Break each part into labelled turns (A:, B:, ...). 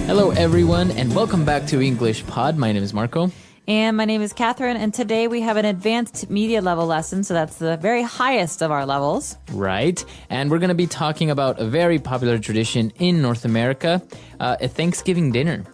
A: Hello, everyone, and welcome back to English Pod. My name is Marco.
B: And my name is Catherine, and today we have an advanced media level lesson, so that's the very highest of our levels.
A: Right, and we're going to be talking about a very popular tradition in North America, a Thanksgiving dinner.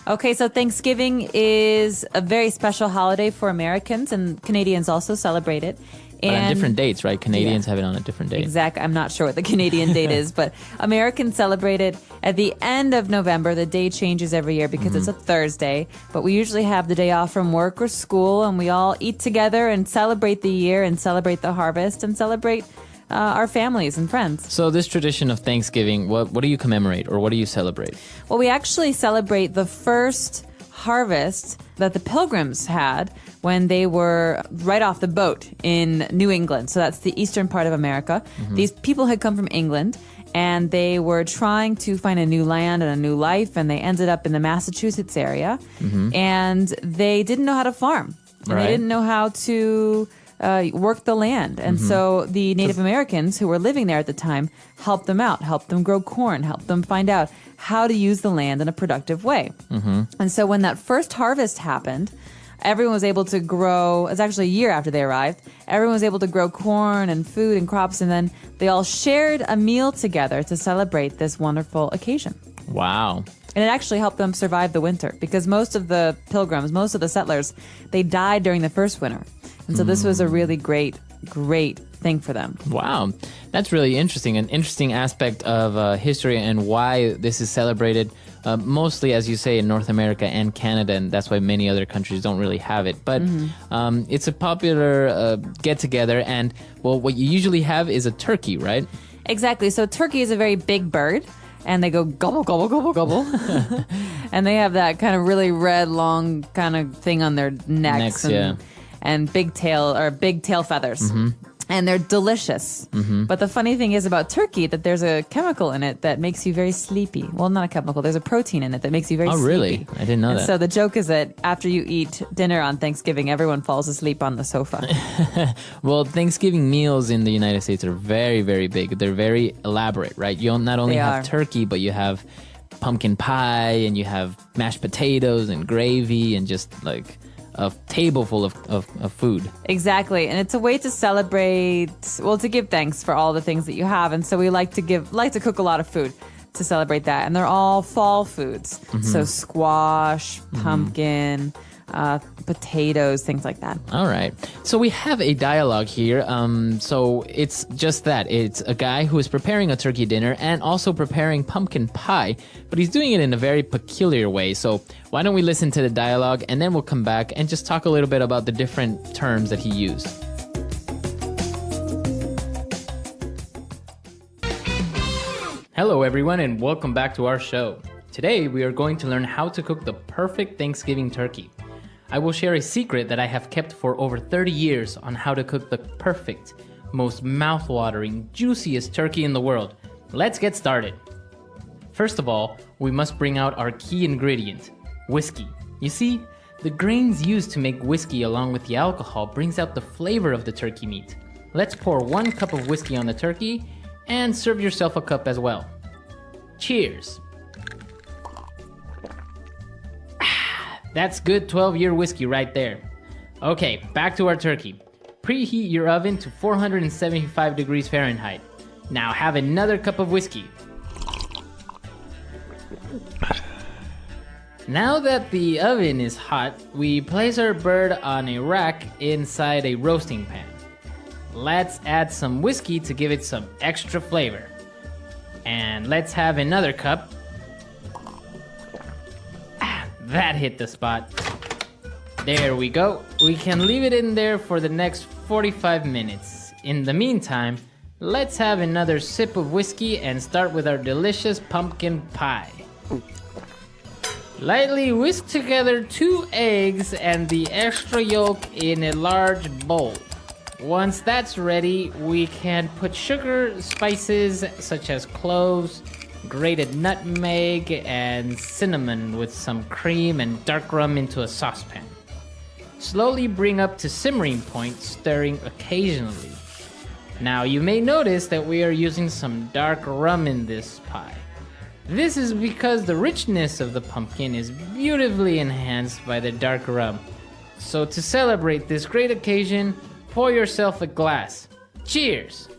B: Okay, so Thanksgiving is a very special holiday for Americans, and Canadians also celebrate it.
A: But on different dates, right? Canadians have it on a different date.
B: Exactly. I'm not sure what the Canadian date is, but Americans celebrate it at the end of November. The day changes every year because it's a Thursday, but we usually have the day off from work or school, and we all eat together and celebrate the year and celebrate the harvest and celebrate our families and friends.
A: So this tradition of Thanksgiving, what do you commemorate or what do you celebrate?
B: Well, we actually celebrate the first harvest that the Pilgrims had when they were right off the boat in New England. So that's the eastern part of America. These people had come from England, and they were trying to find a new land and a new life, and they ended up in the Massachusetts area. And they didn't know how to farm. And they didn't know how to work the land. And so the Native Americans who were living there at the time helped them out, helped them grow corn, helped them find out how to use the land in a productive way. And so when that first harvest happened, everyone was able to grow, it's actually a year after they arrived, everyone was able to grow corn and food and crops, and then they all shared a meal together to celebrate this wonderful occasion.
A: Wow.
B: And it actually helped them survive the winter because most of the Pilgrims, most of the settlers, they died during the first winter. And so this was a really great thing for them.
A: Wow. That's really interesting. An interesting aspect of history and why this is celebrated mostly, as you say, in North America and Canada, and that's why many other countries don't really have it. But it's a popular get-together, and, well, what you usually have is a turkey, right?
B: Exactly. So turkey is a very big bird, and they go gobble, gobble, gobble, gobble. And they have that kind of really red, long kind of thing on their necks. And big tail feathers. And they're delicious. But the funny thing is about turkey that there's a chemical in it that makes you very sleepy. Well, not a chemical. There's a protein in it that makes you very sleepy.
A: Oh, really? I didn't know that.
B: So the joke is that after you eat dinner on Thanksgiving, everyone falls asleep on the sofa.
A: Well, Thanksgiving meals in the United States are very, very big. They're very elaborate, right? You not only have turkey, but you have pumpkin pie, and you have mashed potatoes and gravy, and just like a table full of food. Exactly.
B: And it's a way to celebrate, well, to give thanks for all the things that you have. And so we like to cook a lot of food to celebrate that. And they're all fall foods. So squash, pumpkin, potatoes, things like that.
A: All right. So we have a dialogue here. So it's just that. It's a guy who is preparing a turkey dinner and also preparing pumpkin pie, but he's doing it in a very peculiar way. So why don't we listen to the dialogue, and then we'll come back and just talk a little bit about the different terms that he used. Hello, everyone, and welcome back to our show. Today, we are going to learn how to cook the perfect Thanksgiving turkey. I will share a secret that I have kept for over 30 years on how to cook the perfect, most mouth-watering, juiciest turkey in the world. Let's get started. First of all, we must bring out our key ingredient, whiskey. You see, the grains used to make whiskey along with the alcohol brings out the flavor of the turkey meat. Let's pour 1 cup of whiskey on the turkey and serve yourself a cup as well. Cheers. That's good 12-year whiskey right there. Okay, back to our turkey. Preheat your oven to 475 degrees Fahrenheit. Now have another cup of whiskey. Now that the oven is hot, we place our bird on a rack inside a roasting pan. Let's add some whiskey to give it some extra flavor. And let's have another cup. That hit the spot. There we go. We can leave it in there for the next 45 minutes. In the meantime, let's have another sip of whiskey and start with our delicious pumpkin pie. Lightly whisk together 2 eggs and the extra yolk in a large bowl. Once that's ready, we can put sugar, spices such as cloves, grated nutmeg, and cinnamon with some cream and dark rum into a saucepan. Slowly bring up to simmering point, stirring occasionally. Now you may notice that we are using some dark rum in this pie. This is because the richness of the pumpkin is beautifully enhanced by the dark rum. So to celebrate this great occasion, pour yourself a glass. Cheers!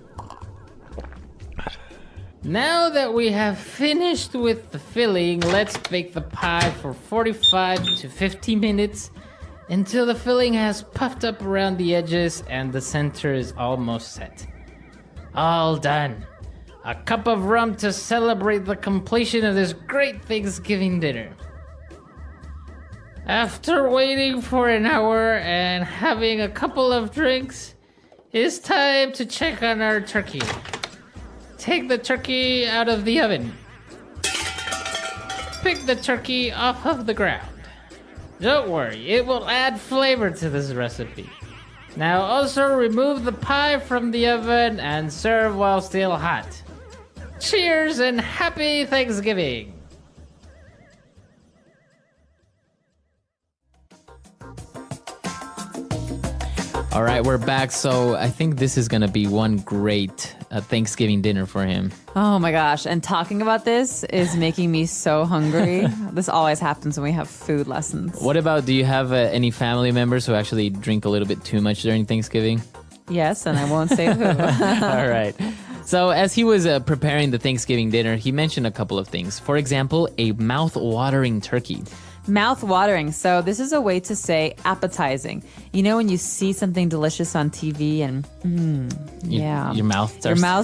A: Now that we have finished with the filling, let's bake the pie for 45 to 50 minutes until the filling has puffed up around the edges and the center is almost set. All done. A cup of rum to celebrate the completion of this great Thanksgiving dinner. After waiting for an hour and having a couple of drinks, it's time to check on our turkey. Take the turkey out of the oven. Pick the turkey off of the ground. Don't worry, it will add flavor to this recipe. Now also remove the pie from the oven and serve while still hot. Cheers and happy Thanksgiving! All right, we're back. So I think this is going to be one great Thanksgiving dinner for him.
B: Oh my gosh. And talking about this is making me so hungry. This always happens when we have food lessons.
A: What about, do you have any family members who actually drink a little bit too much during Thanksgiving?
B: Yes, and I won't say who.
A: All right. So as he was preparing the Thanksgiving dinner, he mentioned a couple of things. For example, a mouth-watering turkey.
B: Mouth-watering. So this is a way to say appetizing. You know when you see something delicious on TV and yeah,
A: your mouth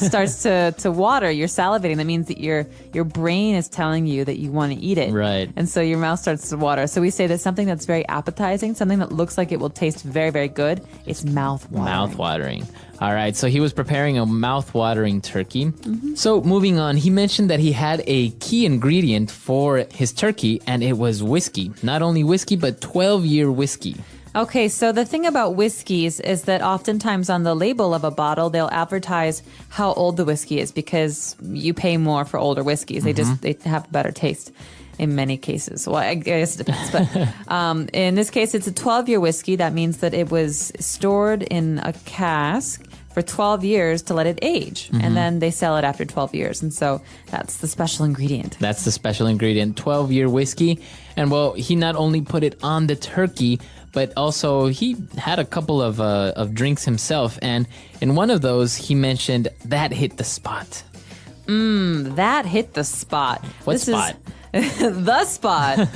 B: starts to water. You're salivating. That means that your brain is telling you that you want to eat it.
A: Right.
B: And so your mouth starts to water. So we say that something that's very appetizing, something that looks like it will taste very, very good, it's mouth-watering.
A: Mouth-watering. All right, so he was preparing a mouth-watering turkey. Mm-hmm. So moving on, he mentioned that he had a key ingredient for his turkey, and it was whiskey. Not only whiskey, but 12-year whiskey.
B: Okay, so the thing about whiskeys is that oftentimes on the label of a bottle, they'll advertise how old the whiskey is because you pay more for older whiskeys. They have a better taste in many cases. Well, I guess it depends. But in this case, it's a 12-year whiskey. That means that it was stored in a cask for 12 years to let it age. Mm-hmm. And then they sell it after 12 years. And so that's the special ingredient.
A: That's the special ingredient, 12-year whiskey. And well, he not only put it on the turkey, but also he had a couple of drinks himself. And in one of those, he mentioned that hit the spot.
B: That hit the spot.
A: What spot?
B: The spot.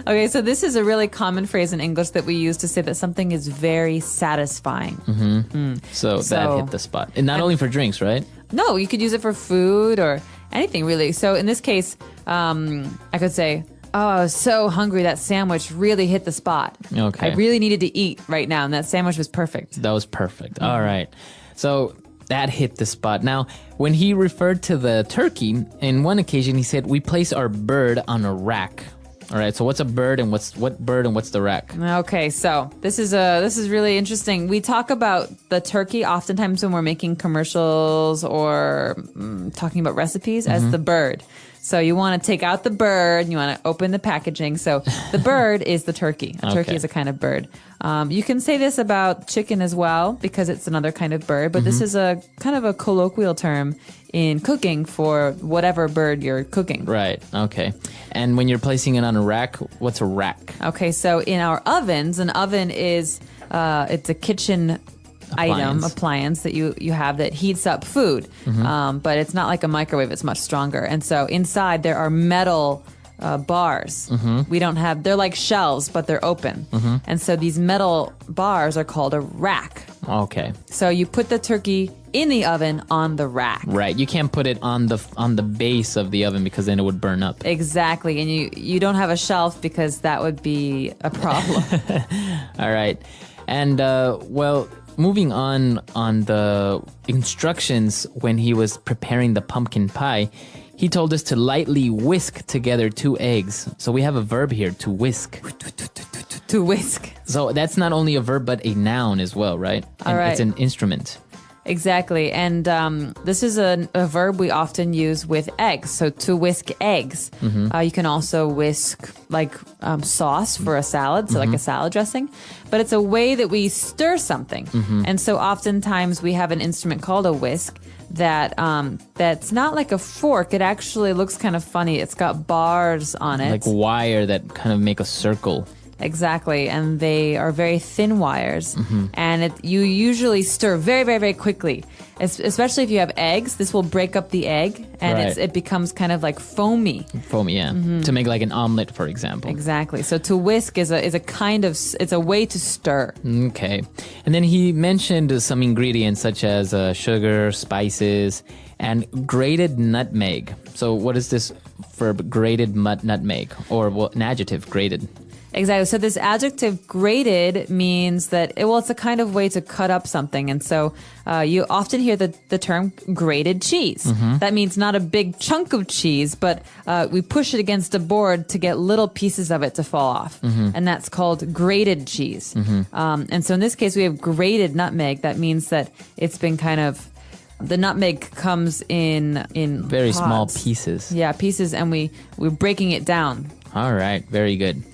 B: Okay, so this is a really common phrase in English that we use to say that something is very satisfying.
A: Mm-hmm. So that hit the spot. And not only for drinks, right?
B: No, you could use it for food or anything, really. So in this case, I could say, oh, I was so hungry. That sandwich really hit the spot.
A: Okay.
B: I really needed to eat right now, and that sandwich was perfect.
A: That was perfect. Mm-hmm. All right. So that hit the spot. Now, when he referred to the turkey, in one occasion he said, we place our bird on a rack. All right, so what's a bird and what's the rack?
B: Okay, so this is really interesting. We talk about the turkey oftentimes when we're making commercials or talking about recipes as the bird. So you want to take out the bird and you want to open the packaging. So the bird is the turkey. A turkey is a kind of bird. You can say this about chicken as well because it's another kind of bird, but this is a kind of a colloquial term in cooking for whatever bird you're cooking.
A: Right. Okay. And when you're placing it on a rack, what's a rack?
B: Okay. So in our ovens, an oven is it's a kitchen appliance that you have that heats up food. But it's not like a microwave. It's much stronger. And so inside there are metal bars. We don't have, they're like shelves, but they're open. And so these metal bars are called a rack.
A: Okay.
B: So you put the turkey in the oven on the rack.
A: Right. You can't put it on the base of the oven because then it would burn up.
B: Exactly. And you don't have a shelf because that would be a problem.
A: All right. And well, moving on the instructions when he was preparing the pumpkin pie, he told us to lightly whisk together 2 eggs. So we have a verb here, to whisk.
B: To whisk.
A: So that's not only a verb, but a noun as well, right?
B: All right.
A: It's an instrument.
B: Exactly. And this is a verb we often use with eggs. So to whisk eggs. You can also whisk like sauce for a salad, so like a salad dressing. But it's a way that we stir something. And so oftentimes we have an instrument called a whisk that's not like a fork. It actually looks kind of funny. It's got bars on it.
A: Like wire that kind of make a circle.
B: Exactly, and they are very thin wires, and you usually stir very, very, very quickly. Especially if you have eggs, this will break up the egg, and
A: Right.
B: it becomes kind of like foamy.
A: Foamy, yeah. To make like an omelet, for example.
B: Exactly. So to whisk is a kind of it's a way to stir.
A: Okay. And then he mentioned some ingredients such as sugar, spices, and grated nutmeg. So what is this verb, grated nutmeg? Or an adjective, grated?
B: Exactly. So this adjective grated means that, it's a kind of way to cut up something. And so you often hear the term grated cheese. That means not a big chunk of cheese, but we push it against a board to get little pieces of it to fall off. And that's called grated cheese. And so in this case, we have grated nutmeg. That means that it's been kind of, the nutmeg comes in
A: Very
B: pods.
A: small pieces.
B: Yeah, pieces, and we're breaking it down.
A: All right. Very good.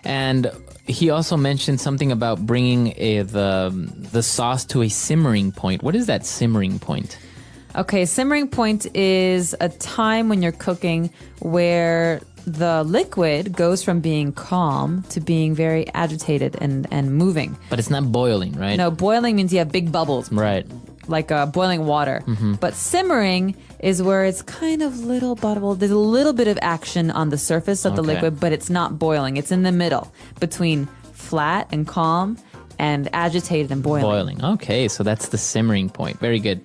A: And he also mentioned something about bringing the sauce to a simmering point. What is that simmering point?
B: Okay, simmering point is a time when you're cooking where the liquid goes from being calm to being very agitated and moving.
A: But it's not boiling, right?
B: No, boiling means you have big bubbles.
A: Right.
B: Like boiling water. But simmering is where it's kind of little bubble. There's a little bit of action on the surface of the
A: Okay.
B: liquid, but it's not boiling. It's in the middle between flat and calm and agitated and boiling.
A: Boiling. Okay, so that's the simmering point. Very good.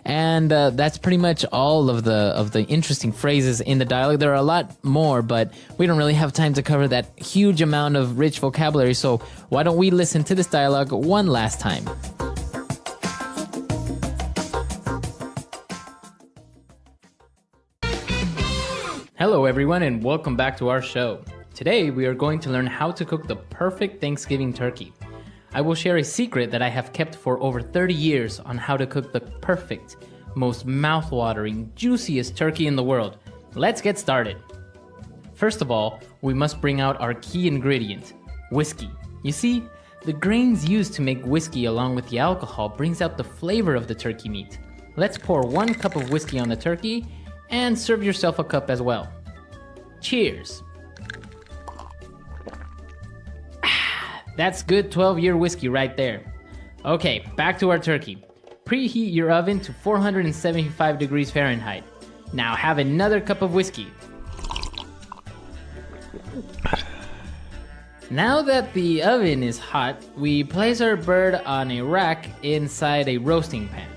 A: And that's pretty much all of the interesting phrases in the dialogue. There are a lot more, but we don't really have time to cover that huge amount of rich vocabulary. So why don't we listen to this dialogue one last time? Hello, everyone, and welcome back to our show. Today, we are going to learn how to cook the perfect Thanksgiving turkey. I will share a secret that I have kept for over 30 years on how to cook the perfect, most mouth-watering, juiciest turkey in the world. Let's get started. First of all, we must bring out our key ingredient, whiskey. You see, the grains used to make whiskey along with the alcohol brings out the flavor of the turkey meat. Let's pour 1 cup of whiskey on the turkey and serve yourself a cup as well. Cheers. That's good 12-year whiskey right there. Okay, back to our turkey. Preheat your oven to 475 degrees Fahrenheit. Now have another cup of whiskey. Now that the oven is hot, we place our bird on a rack inside a roasting pan.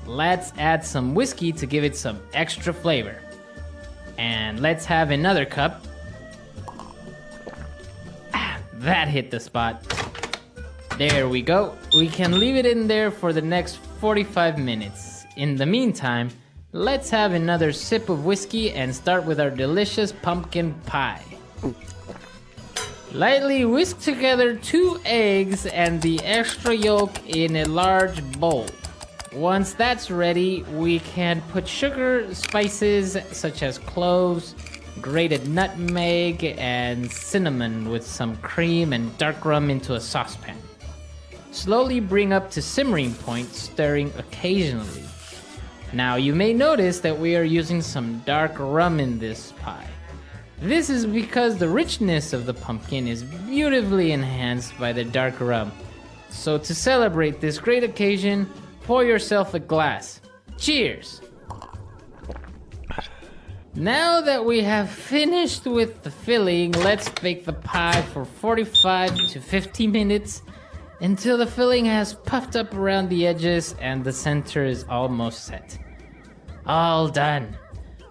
A: Let's add some whiskey to give it some extra flavor. And let's have another cup. That hit the spot. There we go. We can leave it in there for the next 45 minutes. In the meantime, let's have another sip of whiskey and start with our delicious pumpkin pie. Lightly whisk together 2 eggs and the extra yolk in a large bowl. Once that's ready, we can put sugar, spices such as cloves, grated nutmeg, and cinnamon with some cream and dark rum into a saucepan. Slowly bring up to simmering point, stirring occasionally. Now you may notice that we are using some dark rum in this pie. This is because the richness of the pumpkin is beautifully enhanced by the dark rum. So to celebrate this great occasion, pour yourself a glass. Cheers! Now that we have finished with the filling, let's bake the pie for 45 to 50 minutes until the filling has puffed up around the edges and the center is almost set. All done.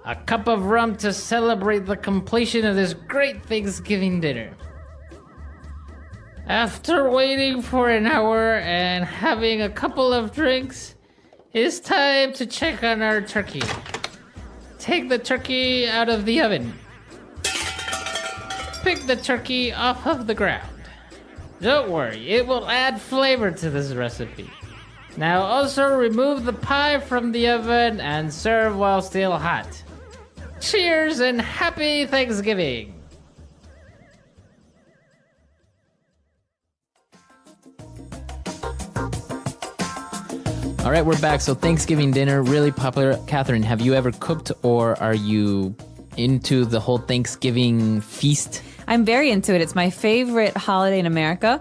A: A cup of rum to celebrate the completion of this great Thanksgiving dinner. After waiting for an hour and having a couple of drinks, it's time to check on our turkey. Take the turkey out of the oven. Pick the turkey off of the ground. Don't worry, it will add flavor to this recipe. Now also remove the pie from the oven and serve while still hot. Cheers and happy Thanksgiving! All right, we're back. So Thanksgiving dinner, really popular. Catherine, have you ever cooked or are you into the whole Thanksgiving feast?
B: I'm very into it. It's my favorite holiday in America,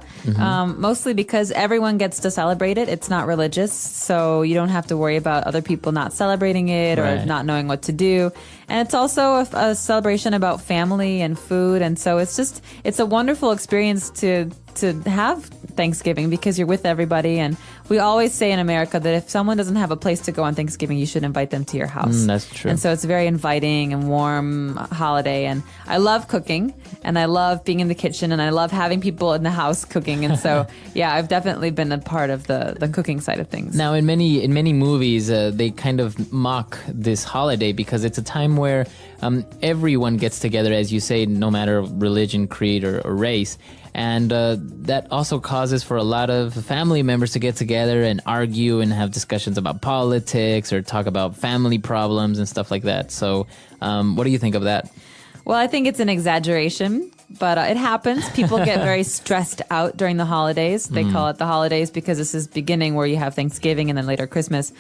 B: mostly because everyone gets to celebrate it. It's not religious, so you don't have to worry about other people not celebrating it or not knowing what to do. And it's also a celebration about family and food, and so it's a wonderful experience to have Thanksgiving because you're with everybody. And we always say in America that if someone doesn't have a place to go on Thanksgiving, you should invite them to your house.
A: That's true.
B: And so it's a very inviting and warm holiday. And I love cooking, and I love being in the kitchen, and I love having people in the house cooking. And so, yeah, I've definitely been a part of the cooking side of things.
A: Now, in many movies, they kind of mock this holiday because it's a time where everyone gets together, as you say, no matter religion, creed, or race. And that also causes for a lot of family members to get together and argue and have discussions about politics or talk about family problems and stuff like that. So what do you think of that?
B: Well, I think it's an exaggeration, but it happens. People get very stressed out during the holidays. They call it the holidays because this is beginning where you have Thanksgiving and then later Christmas.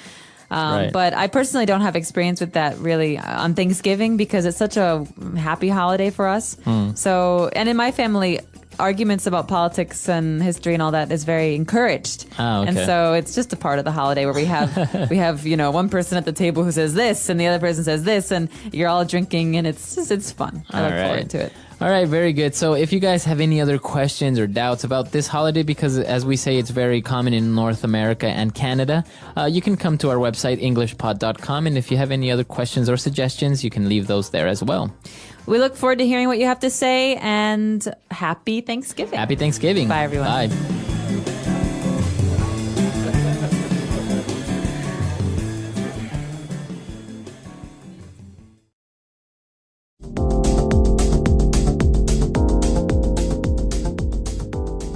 B: But I personally don't have experience with that really on Thanksgiving because it's such a happy holiday for us. So, and in my family, arguments about politics and history and all that is very encouraged. And so it's just a part of the holiday where we have one person at the table who says this and the other person says this and you're all drinking and it's fun. I look forward to it.
A: All right, very good. So if you guys have any other questions or doubts about this holiday, because as we say, it's very common in North America and Canada, you can come to our website, englishpod.com. And if you have any other questions or suggestions, you can leave those there as well.
B: We look forward to hearing what you have to say, and happy Thanksgiving.
A: Happy Thanksgiving.
B: Bye, everyone.
A: Bye.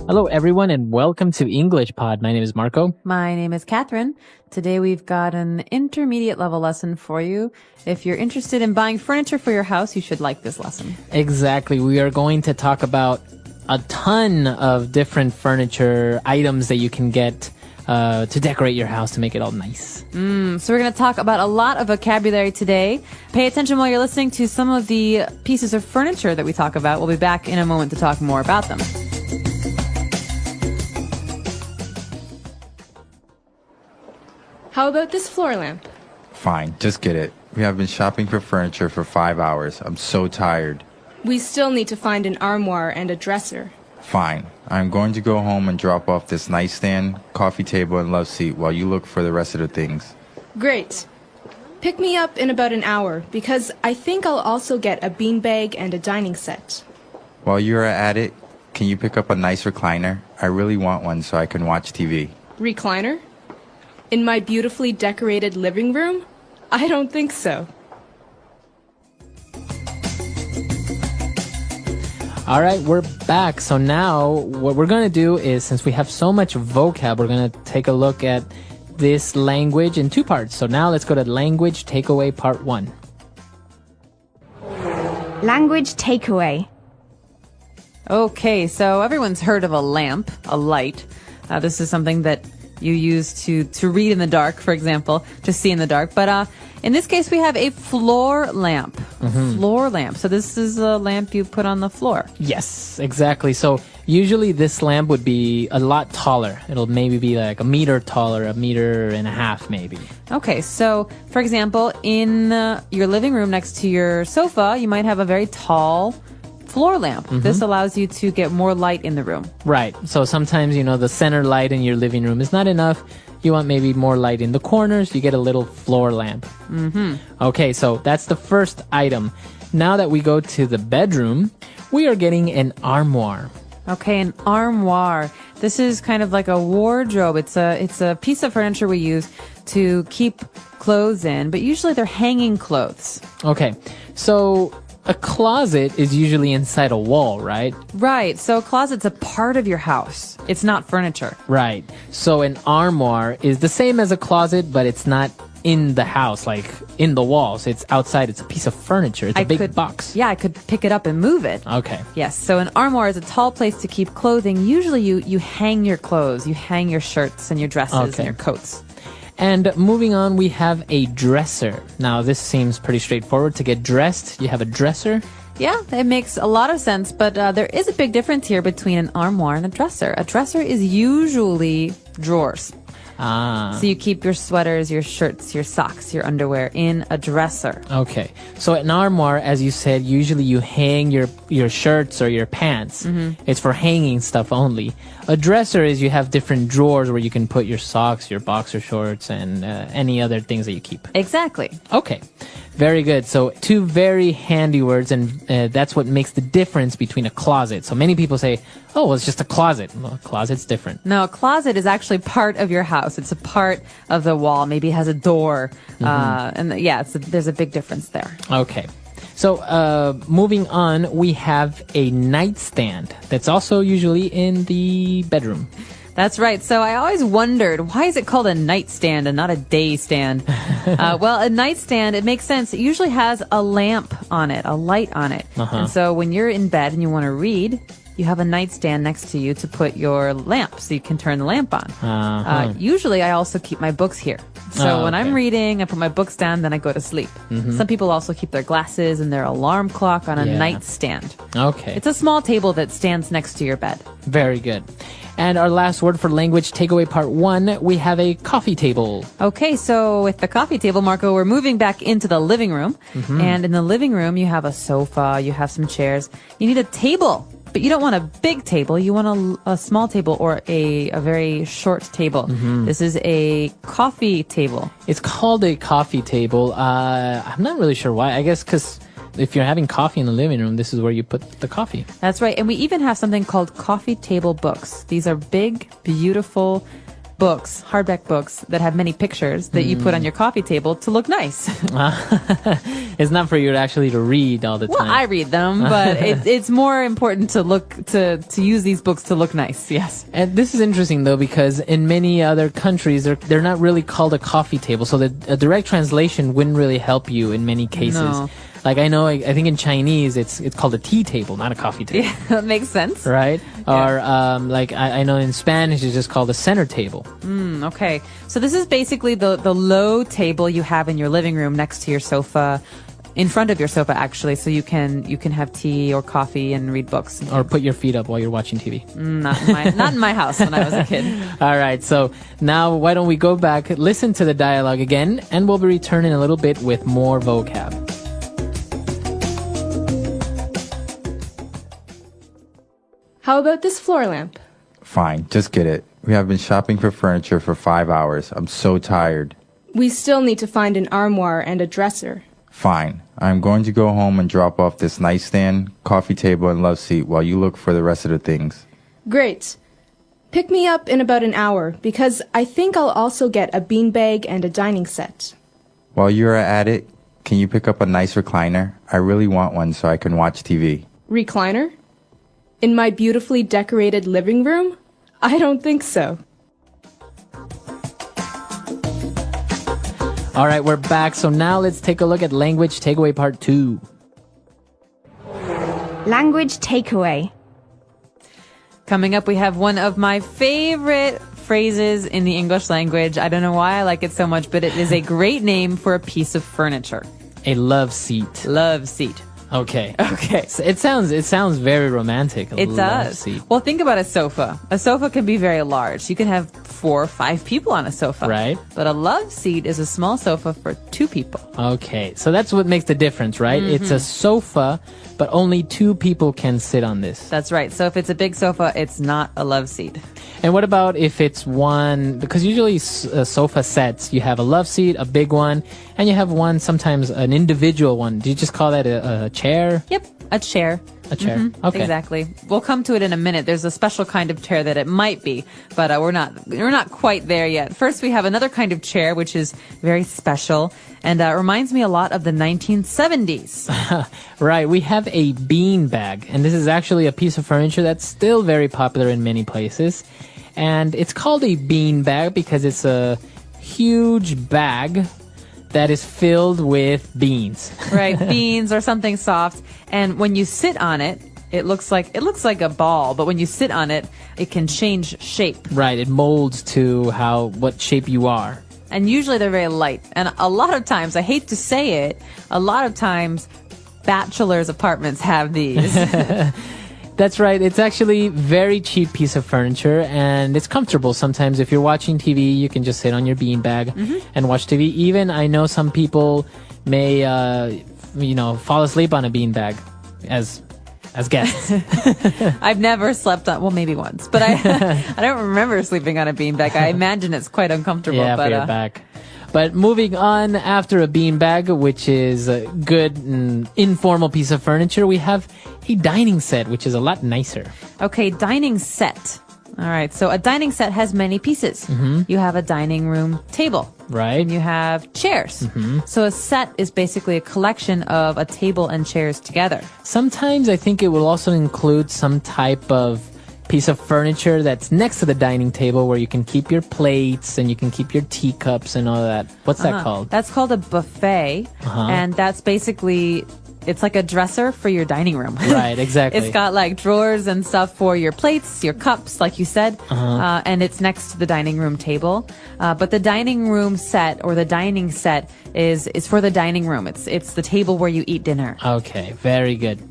A: Hello, everyone, and welcome to English Pod. My name is Marco.
B: My name is Catherine. Today we've got an intermediate level lesson for you. If you're interested in buying furniture for your house, you should like this lesson.
A: Exactly. We are going to talk about a ton of different furniture items that you can get to decorate your house to make it all nice.
B: So we're going to talk about a lot of vocabulary today. Pay attention while you're listening to some of the pieces of furniture that we talk about. We'll be back in a moment to talk more about them.
C: How about this floor lamp?
D: Fine, just get it. We have been shopping for furniture for 5 hours. I'm so tired.
C: We still need to find an armoire and a dresser.
D: Fine. I'm going to go home and drop off this nightstand, coffee table, and love seat while you look for the rest of the things.
C: Great. Pick me up in about an hour, because I think I'll also get a beanbag and a dining set.
D: While you're at it, can you pick up a nice recliner? I really want one so I can watch TV.
C: Recliner? In my beautifully decorated living room? I don't think so.
A: All right, we're back. So now what we're going to do is, since we have so much vocab, we're going to take a look at this language in two parts. So now let's go to language takeaway part 1.
E: Language takeaway.
B: Okay, so everyone's heard of a lamp, a light. This is something that you use to read in the dark, for example, to see in the dark. But in this case, we have a floor lamp. Floor lamp. So this is a lamp you put on the floor.
A: Yes, exactly. So usually this lamp would be a lot taller. It'll maybe be like a meter taller, 1.5 meters maybe.
B: Okay, so for example, in your living room next to your sofa, you might have a very tall floor lamp. This allows you to get more light in the room.
A: Right. So sometimes, the center light in your living room is not enough. You want maybe more light in the corners. You get a little floor lamp. Okay, so that's the first item. Now that we go to the bedroom, we are getting an armoire.
B: Okay, an armoire. This is kind of like a wardrobe. It's a piece of furniture we use to keep clothes in, but usually they're hanging clothes.
A: Okay, so a closet is usually inside a wall, right?
B: Right. So a closet's a part of your house. It's not furniture.
A: Right. So an armoire is the same as a closet, but it's not in the house, like in the walls. It's outside. It's a piece of furniture. It's a big box.
B: Yeah, I could pick it up and move it.
A: Okay.
B: Yes. So an armoire is a tall place to keep clothing. Usually you hang your clothes. You hang your shirts and your dresses and your coats.
A: And moving on, we have a dresser. Now, this seems pretty straightforward. To get dressed, you have a dresser.
B: Yeah, it makes a lot of sense, but there is a big difference here between an armoire and a dresser. A dresser is usually drawers. So you keep your sweaters, your shirts, your socks, your underwear in a dresser.
A: Okay. So an armoire, as you said, usually you hang your shirts or your pants. It's for hanging stuff only. A dresser is you have different drawers where you can put your socks, your boxer shorts, and any other things that you keep.
B: Exactly.
A: Okay. Very good. So two very handy words, and that's what makes the difference between a closet. So many people say, oh, well, it's just a closet. Well, a closet's different.
B: No, a closet is actually part of your house. It's a part of the wall. Maybe it has a door. There's a big difference there.
A: Okay. So moving on, we have a nightstand that's also usually in the bedroom.
B: That's right. So I always wondered, why is it called a nightstand and not a day stand? Well, a nightstand, it makes sense. It usually has a lamp on it, a light on it. And so when you're in bed and you want to read, you have a nightstand next to you to put your lamp so you can turn the lamp on. Usually I also keep my books here. So when I'm reading, I put my books down, then I go to sleep. Some people also keep their glasses and their alarm clock on a nightstand.
A: Okay.
B: It's a small table that stands next to your bed.
A: Very good. And our last word for language takeaway part 1, we have a coffee table.
B: Okay, so with the coffee table, Marco, we're moving back into the living room. And in the living room, you have a sofa, you have some chairs. You need a table, but you don't want a big table. You want a small table or a very short table. This is a coffee table.
A: It's called a coffee table. I'm not really sure why. I guess because if you're having coffee in the living room, this is where you put the coffee.
B: That's right. And we even have something called coffee table books. These are big, beautiful books, hardback books that have many pictures that you put on your coffee table to look nice.
A: It's not for you to read all the time.
B: Well, I read them, but it's more important to use these books to look nice. Yes.
A: And this is interesting though, because in many other countries, they're not really called a coffee table. So a direct translation wouldn't really help you in many cases. No. Like I think in Chinese it's called a tea table, not a coffee table.
B: Yeah, that makes sense.
A: Right?
B: Yeah.
A: Or I know in Spanish it's just called a center table.
B: Okay. So this is basically the low table you have in your living room next to your sofa. In front of your sofa, actually, so you can have tea or coffee and read books.
A: Or put your feet up while you're watching TV.
B: Not in my house when I was a kid.
A: All right, so now why don't we go back, listen to the dialogue again, and we'll be returning a little bit with more vocab.
C: How about this floor lamp?
D: Fine, just get it. We have been shopping for furniture for 5 hours. I'm so tired.
C: We still need to find an armoire and a dresser.
D: Fine. I'm going to go home and drop off this nightstand, coffee table, and love seat while you look for the rest of the things.
C: Great. Pick me up in about an hour, because I think I'll also get a beanbag and a dining set.
D: While you're at it, can you pick up a nice recliner? I really want one so I can watch TV.
C: Recliner? In my beautifully decorated living room? I don't think so.
A: All right, we're back. So now let's take a look at language takeaway part 2.
E: Language takeaway.
B: Coming up, we have one of my favorite phrases in the English language. I don't know why I like it so much, but it is a great name for a piece of furniture.
A: A love seat.
B: Love seat.
A: Okay.
B: So
A: it sounds very romantic.
B: It does.
A: Seat.
B: Well, think about a sofa. A sofa can be very large. You can have 4 or 5 people on a sofa.
A: Right.
B: But a love seat is a small sofa for 2 people.
A: Okay. So that's what makes the difference, right? It's a sofa, but only 2 people can sit on this.
B: That's right. So if it's a big sofa, it's not a love seat.
A: And what about if it's one, because usually sofa sets, you have a love seat, a big one, and you have one, sometimes an individual one. Do you just call that a chair?
B: Yep, a chair.
A: A chair. Okay.
B: Exactly. We'll come to it in a minute. There's a special kind of chair that it might be, but we're not quite there yet. First, we have another kind of chair, which is very special and reminds me a lot of the 1970s.
A: Right. We have a bean bag, and this is actually a piece of furniture that's still very popular in many places. And it's called a bean bag because it's a huge bag that is filled with beans.
B: Right, beans or something soft. And when you sit on it, it looks like a ball, but when you sit on it, it can change shape.
A: Right, it molds to what shape you are.
B: And usually they're very light. And a lot of times, I hate to say it, a lot of times bachelors' apartments have these.
A: That's right. It's actually very cheap piece of furniture, and it's comfortable. Sometimes if you're watching TV, you can just sit on your beanbag and watch TV. Even I know some people may, fall asleep on a beanbag as guests.
B: I've never slept on, well, maybe once, but I don't remember sleeping on a beanbag. I imagine it's quite uncomfortable.
A: Yeah, for your back. But moving on, after a beanbag, which is a good and informal piece of furniture, we have a dining set, which is a lot nicer.
B: Okay, dining set. All right, so a dining set has many pieces. You have a dining room table.
A: Right.
B: And you have chairs. So a set is basically a collection of a table and chairs together.
A: Sometimes I think it will also include some type of piece of furniture that's next to the dining table where you can keep your plates and you can keep your teacups and all that. What's that called?
B: That's called a buffet. And that's basically, it's like a dresser for your dining room.
A: Right, exactly.
B: It's got like drawers and stuff for your plates, your cups, like you said. And it's next to the dining room table. But the dining room set or the dining set is for the dining room. It's the table where you eat dinner.
A: Okay, very good.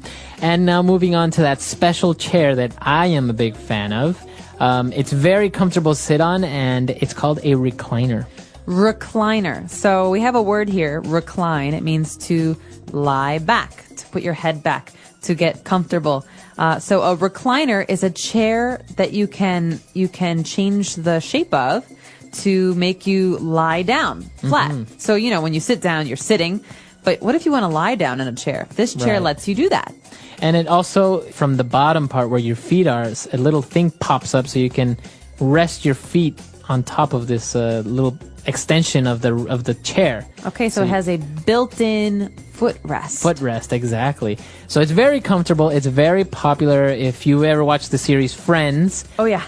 A: And now moving on to that special chair that I am a big fan of. It's very comfortable to sit on, and it's called a recliner.
B: Recliner. So we have a word here, recline. It means to lie back, to put your head back, to get comfortable. So a recliner is a chair that you can change the shape of to make you lie down flat. So, when you sit down, you're sitting. But what if you want to lie down in a chair? This chair lets you do that.
A: And it also, from the bottom part where your feet are, a little thing pops up so you can rest your feet on top of this little extension of the chair.
B: Okay, so it has a built-in footrest.
A: Footrest, exactly. So it's very comfortable. It's very popular. If you ever watch the series Friends,
B: oh yeah,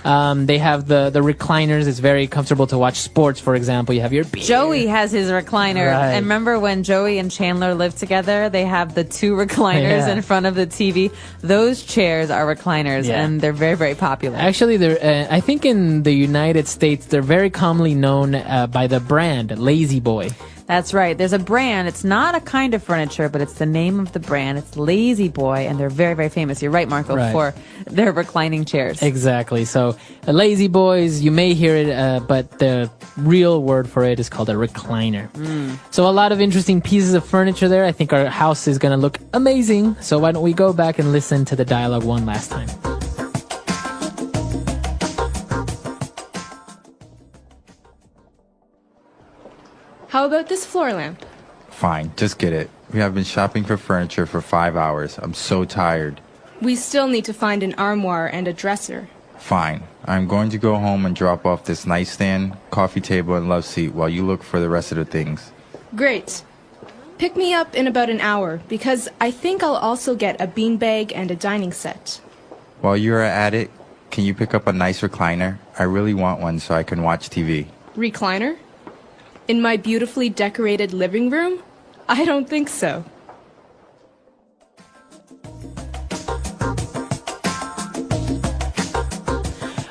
A: they have the recliners. It's very comfortable to watch sports. For example, you have your beer.
B: Joey has his recliner.
A: Right.
B: And remember when Joey and Chandler lived together? They have the two recliners in front of the TV. Those chairs are recliners, and they're very, very popular.
A: Actually, I think in the United States, they're very commonly known by the brand Lazy Boy.
B: That's right. There's a brand. It's not a kind of furniture, but it's the name of the brand. It's Lazy Boy, and they're very, very famous. You're right, Marco, for their reclining chairs.
A: Exactly. So, Lazy Boys, you may hear it, but the real word for it is called a recliner. So, a lot of interesting pieces of furniture there. I think our house is going to look amazing. So, why don't we go back and listen to the dialogue one last time?
C: How about this floor lamp?
D: Fine, just get it. We have been shopping for furniture for 5 hours. I'm so tired.
C: We still need to find an armoire and a dresser.
D: Fine. I'm going to go home and drop off this nightstand, coffee table, and love seat while you look for the rest of the things.
C: Great. Pick me up in about an hour, because I think I'll also get a beanbag and a dining set.
D: While you're at it, can you pick up a nice recliner? I really want one so I can watch TV.
C: Recliner? In my beautifully decorated living room? I don't think so.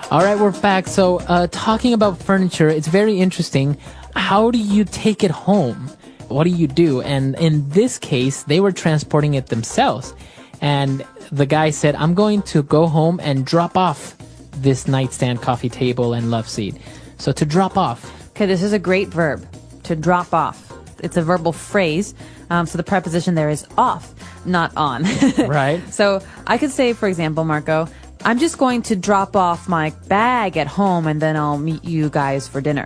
A: All right, we're back. So, talking about furniture, it's very interesting. How do you take it home? What do you do? And in this case, they were transporting it themselves. And the guy said, I'm going to go home and drop off this nightstand, coffee table, and love seat. So, to drop off.
B: Okay, this is a great verb, to drop off. It's a verbal phrase, so the preposition there is off, not on.
A: Right.
B: So I could say, for example, Marco, I'm just going to drop off my bag at home and then I'll meet you guys for dinner.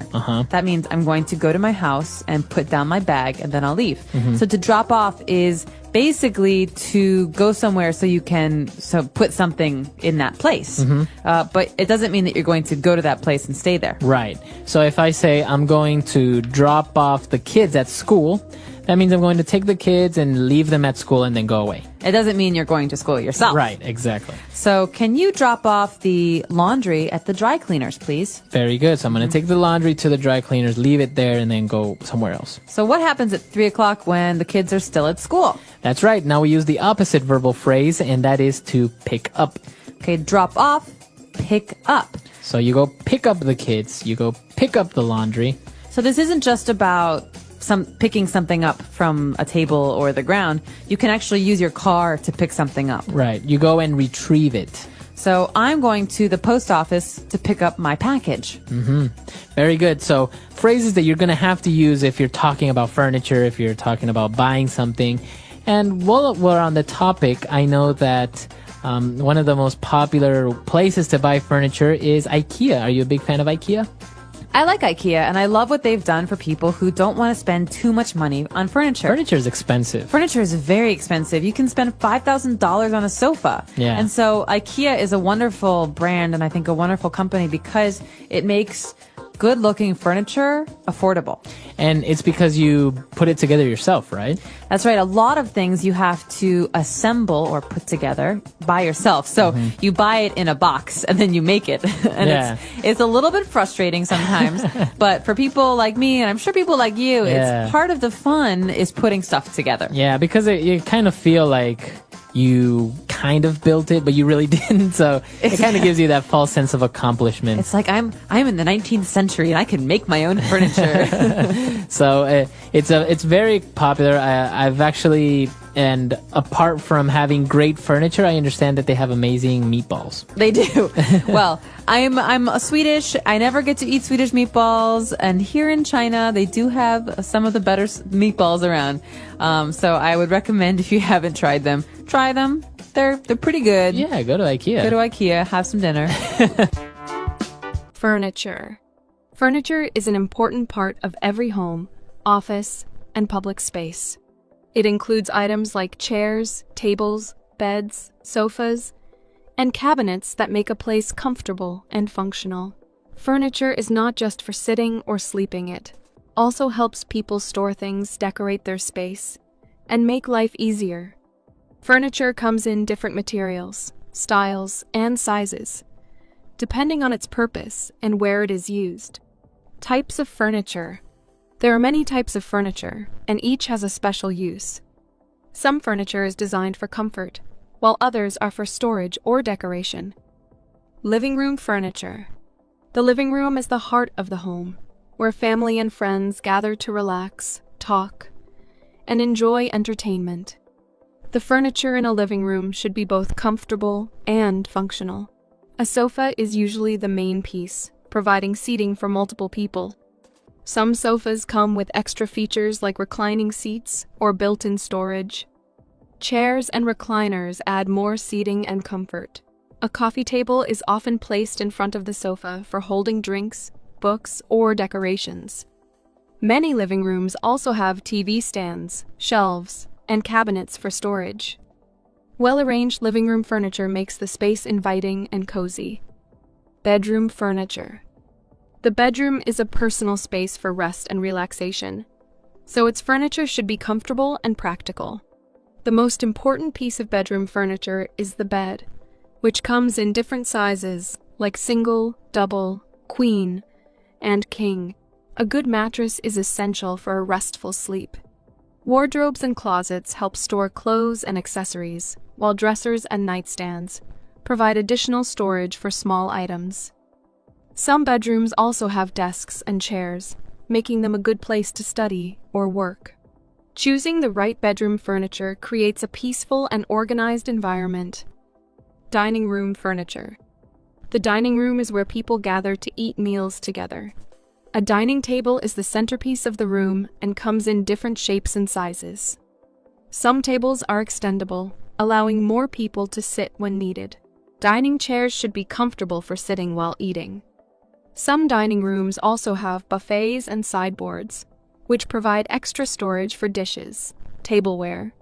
B: That means I'm going to go to my house and put down my bag and then I'll leave. So to drop off is basically to go somewhere so you can put something in that place. But it doesn't mean that you're going to go to that place and stay there.
A: Right. So if I say I'm going to drop off the kids at school, that means I'm going to take the kids and leave them at school and then go away.
B: It doesn't mean you're going to school yourself.
A: Right, exactly.
B: So can you drop off the laundry at the dry cleaners, please?
A: Very good. So I'm going to take the laundry to the dry cleaners, leave it there, and then go somewhere else.
B: So what happens at 3 o'clock when the kids are still at school?
A: That's right. Now we use the opposite verbal phrase, and that is to pick up.
B: Okay, drop off, pick up.
A: So you go pick up the kids, you go pick up the laundry.
B: So this isn't just about picking something up from a table or the ground. You can actually use your car to pick something up.
A: Right. You go and retrieve it.
B: So I'm going to the post office to pick up my package.
A: Very good. So phrases that you're going to have to use if you're talking about furniture, if you're talking about buying something. And while we're on the topic, I know that one of the most popular places to buy furniture is IKEA. Are you a big fan of IKEA?
B: I like IKEA, and I love what they've done for people who don't want to spend too much money on furniture.
A: Furniture is expensive.
B: Furniture is very expensive. You can spend $5,000 on a sofa.
A: Yeah.
B: And so IKEA is a wonderful brand and I think a wonderful company because it makes good-looking furniture affordable.
A: And it's because you put it together yourself, right?
B: That's right. A lot of things you have to assemble or put together by yourself. So you buy it in a box and then you make it. And it's a little bit frustrating sometimes. But for people like me, and I'm sure people like you, it's part of the fun is putting stuff together.
A: Yeah, because you kind of feel like you kind of built it, but you really didn't. So it kind of gives you that false sense of accomplishment.
B: It's like I'm in the 19th century and I can make my own furniture.
A: So it's very popular. I've actually, and apart from having great furniture, I understand that they have amazing meatballs.
B: They do. Well, I'm Swedish. I never get to eat Swedish meatballs, and here in China, they do have some of the better meatballs around. So I would recommend if you haven't tried them, try them. They're pretty good.
A: Yeah, go to IKEA.
B: Go to IKEA, have some dinner.
F: Furniture. Furniture is an important part of every home, office, and public space. It includes items like chairs, tables, beds, sofas, and cabinets that make a place comfortable and functional. Furniture is not just for sitting or sleeping, it also helps people store things, decorate their space, and make life easier. Furniture comes in different materials, styles, and sizes, depending on its purpose and where it is used. Types of furniture. There are many types of furniture, and each has a special use. Some furniture is designed for comfort, while others are for storage or decoration. Living room furniture. The living room is the heart of the home, where family and friends gather to relax, talk, and enjoy entertainment. The furniture in a living room should be both comfortable and functional. A sofa is usually the main piece, providing seating for multiple people. Some sofas come with extra features like reclining seats or built-in storage. Chairs and recliners add more seating and comfort. A coffee table is often placed in front of the sofa for holding drinks, books, or decorations. Many living rooms also have TV stands, shelves, and cabinets for storage. Well-arranged living room furniture makes the space inviting and cozy. Bedroom furniture. The bedroom is a personal space for rest and relaxation, so its furniture should be comfortable and practical. The most important piece of bedroom furniture is the bed, which comes in different sizes like single, double, queen, and king. A good mattress is essential for a restful sleep. Wardrobes and closets help store clothes and accessories, while dressers and nightstands provide additional storage for small items. Some bedrooms also have desks and chairs, making them a good place to study or work. Choosing the right bedroom furniture creates a peaceful and organized environment. Dining room furniture. The dining room is where people gather to eat meals together. A dining table is the centerpiece of the room and comes in different shapes and sizes. Some tables are extendable, allowing more people to sit when needed. Dining chairs should be comfortable for sitting while eating. Some dining rooms also have buffets and sideboards, which provide extra storage for dishes, tableware,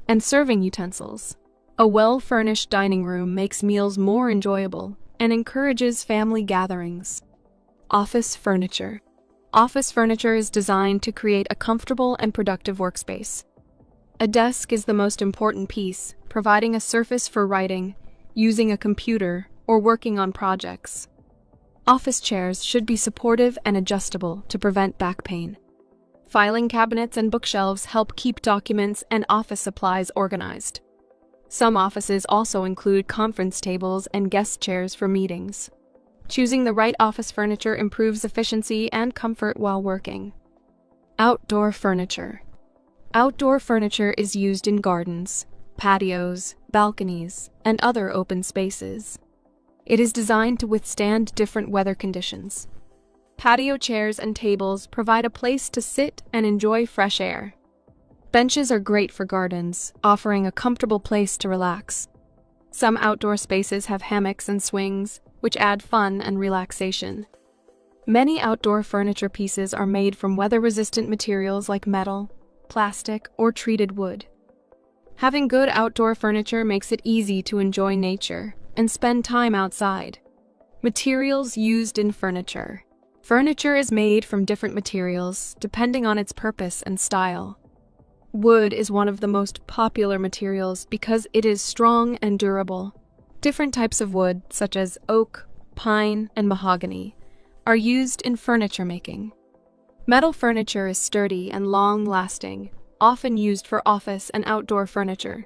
F: and serving utensils. A well-furnished dining room makes meals more enjoyable and encourages family gatherings. Office furniture. Office furniture is designed to create a comfortable and productive workspace. A desk is the most important piece, providing a surface for writing, using a computer, or working on projects. Office chairs should be supportive and adjustable to prevent back pain. Filing cabinets and bookshelves help keep documents and office supplies organized. Some offices also include conference tables and guest chairs for meetings. Choosing the right office furniture improves efficiency and comfort while working. Outdoor furniture. Outdoor furniture is used in gardens, patios, balconies, and other open spaces. It is designed to withstand different weather conditions. Patio chairs and tables provide a place to sit and enjoy fresh air. Benches are great for gardens, offering a comfortable place to relax. Some outdoor spaces have hammocks and swings, which add fun and relaxation. Many outdoor furniture pieces are made from weather-resistant materials like metal, plastic, or treated wood. Having good outdoor furniture makes it easy to enjoy nature and spend time outside. Materials used in furniture. Furniture is made from different materials depending on its purpose and style. Wood is one of the most popular materials because it is strong and durable. Different types of wood, such as oak, pine, and mahogany, are used in furniture making. Metal furniture is sturdy and long-lasting, often used for office and outdoor furniture.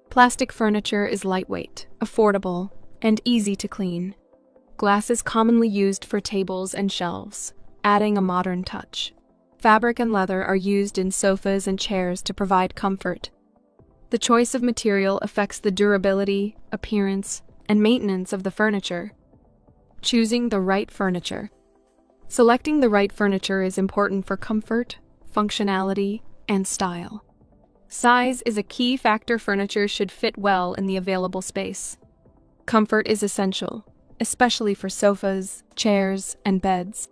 F: Plastic furniture is lightweight, affordable, and easy to clean. Glass is commonly used for tables and shelves, adding a modern touch. Fabric and leather are used in sofas and chairs to provide comfort. The choice of material affects the durability, appearance, and maintenance of the furniture. Choosing the right furniture. Selecting the right furniture is important for comfort, functionality, and style. Size is a key factor. Furniture should fit well in the available space. Comfort is essential, especially for sofas, chairs, and beds.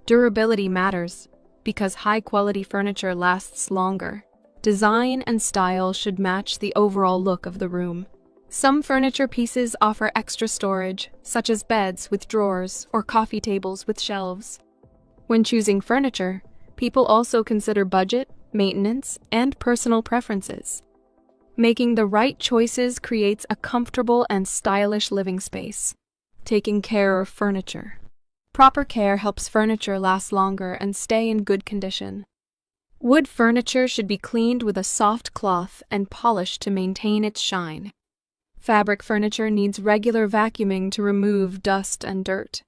F: Durability matters because high-quality furniture lasts longer. Design and style should match the overall look of the room. Some furniture pieces offer extra storage, such as beds with drawers or coffee tables with shelves. When choosing furniture, people also consider budget, maintenance, and personal preferences. Making the right choices creates a comfortable and stylish living space. Taking care of furniture. Proper care helps furniture last longer and stay in good condition. Wood furniture should be cleaned with a soft cloth and polished to maintain its shine. Fabric furniture needs regular vacuuming to remove dust and dirt.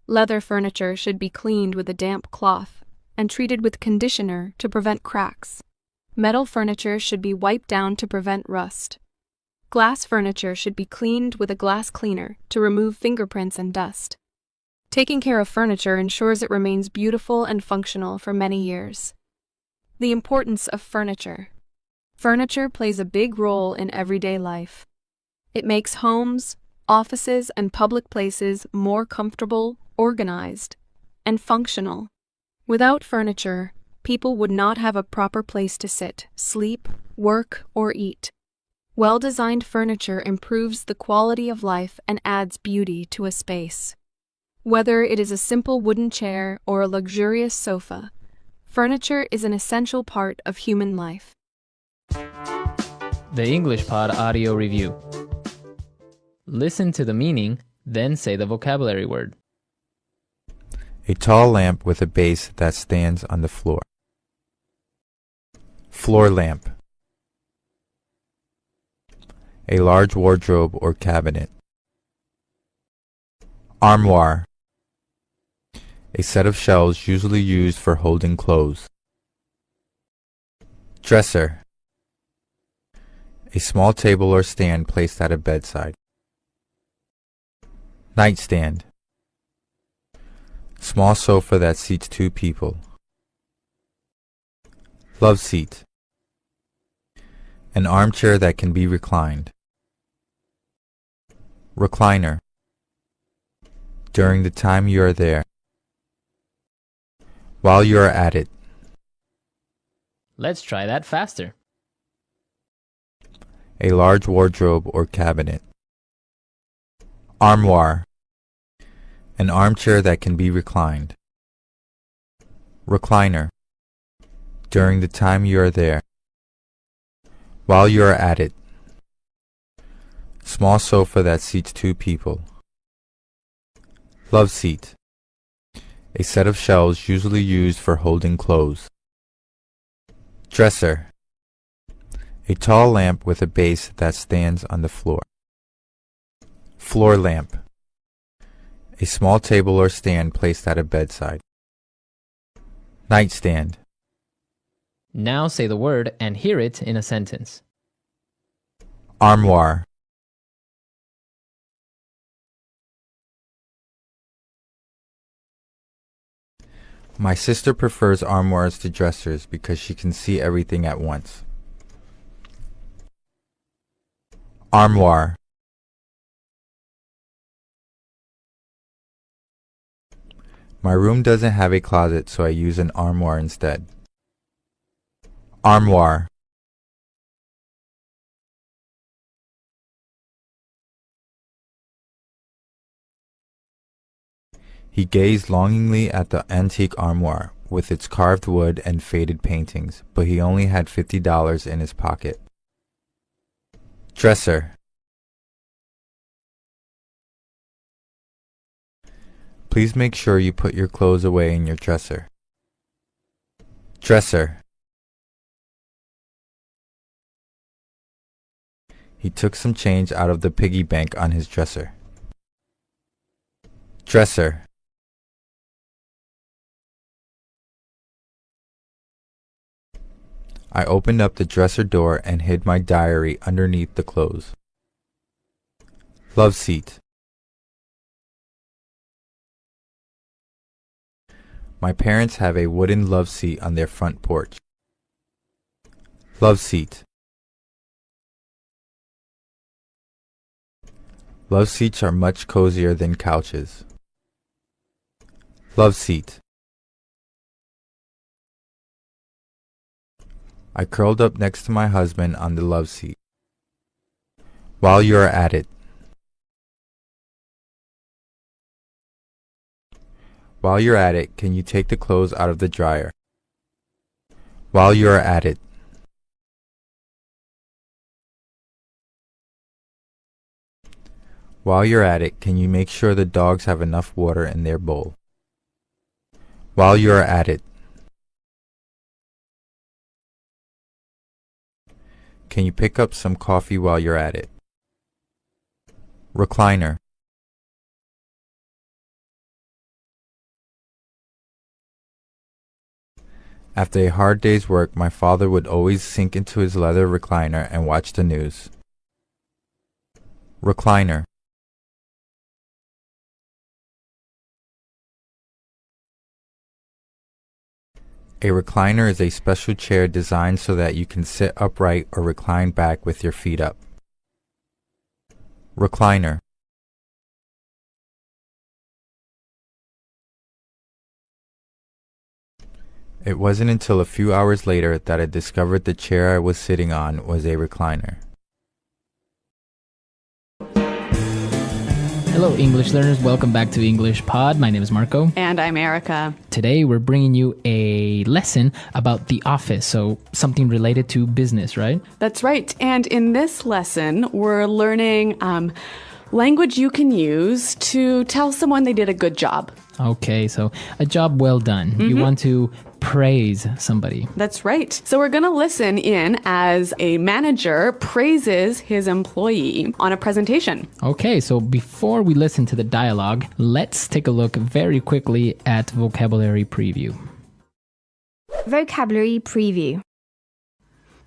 F: Leather furniture should be cleaned with a damp cloth and treated with conditioner to prevent cracks. Metal furniture should be wiped down to prevent rust. Glass furniture should be cleaned with a glass cleaner to remove fingerprints and dust. Taking care of furniture ensures it remains beautiful and functional for many years. The importance of furniture. Furniture plays a big role in everyday life. It makes homes, offices, and public places more comfortable, organized, and functional. Without furniture, people would not have a proper place to sit, sleep, work, or eat. Well-designed furniture improves the quality of life and adds beauty to a space. Whether it is a simple wooden chair or a luxurious sofa, furniture is an essential part of human life.
A: The English Pod Audio Review. Listen to the meaning, then say the vocabulary word.
D: A tall lamp with a base that stands on the floor. Floor lamp. A large wardrobe or cabinet. Armoire. A set of shelves usually used for holding clothes. Dresser. A small table or stand placed at a bedside. Nightstand. Small sofa that seats two people. Love seat. An armchair that can be reclined. Recliner. During the time you are there. While you are at it.
A: Let's try that faster.
D: A large wardrobe or cabinet. Armoire. An armchair that can be reclined. Recliner. During the time you are there. While you are at it. Small sofa that seats 2 people. Love seat. A set of shelves usually used for holding clothes. Dresser. A tall lamp with a base that stands on the floor. Floor lamp. A small table or stand placed at a bedside. Nightstand.
A: Now say the word and hear it in a sentence.
D: Armoire. My sister prefers armoires to dressers because she can see everything at once. Armoire. My room doesn't have a closet, so I use an armoire instead. Armoire. He gazed longingly at the antique armoire with its carved wood and faded paintings, but he only had $50 in his pocket. Dresser. Please make sure you put your clothes away in your dresser. Dresser. He took some change out of the piggy bank on his dresser. Dresser. I opened up the dresser door and hid my diary underneath the clothes. Love seat. My parents have a wooden love seat on their front porch. Love seat. Love seats are much cozier than couches. Love seat. I curled up next to my husband on the love seat. While you are at it. While you're at it, can you take the clothes out of the dryer? While you are at it. While you're at it, can you make sure the dogs have enough water in their bowl? While you are at it. Can you pick up some coffee while you're at it? Recliner. After a hard day's work, my father would always sink into his leather recliner and watch the news. Recliner. A recliner is a special chair designed so that you can sit upright or recline back with your feet up. Recliner. It wasn't until a few hours later that I discovered the chair I was sitting on was a recliner.
A: Hello, English learners. Welcome back to English Pod. My name is Marco.
B: And I'm Erica.
A: Today, we're bringing you a lesson about the office, so something related to business, right?
G: That's right. And in this lesson, we're learning language you can use to tell someone they did a good job.
A: Okay, so a job well done. You want to praise somebody.
G: That's right. So we're going to listen in as a manager praises his employee on a presentation.
A: Okay, so before we listen to the dialogue, let's take a look very quickly at vocabulary preview.
E: Vocabulary preview.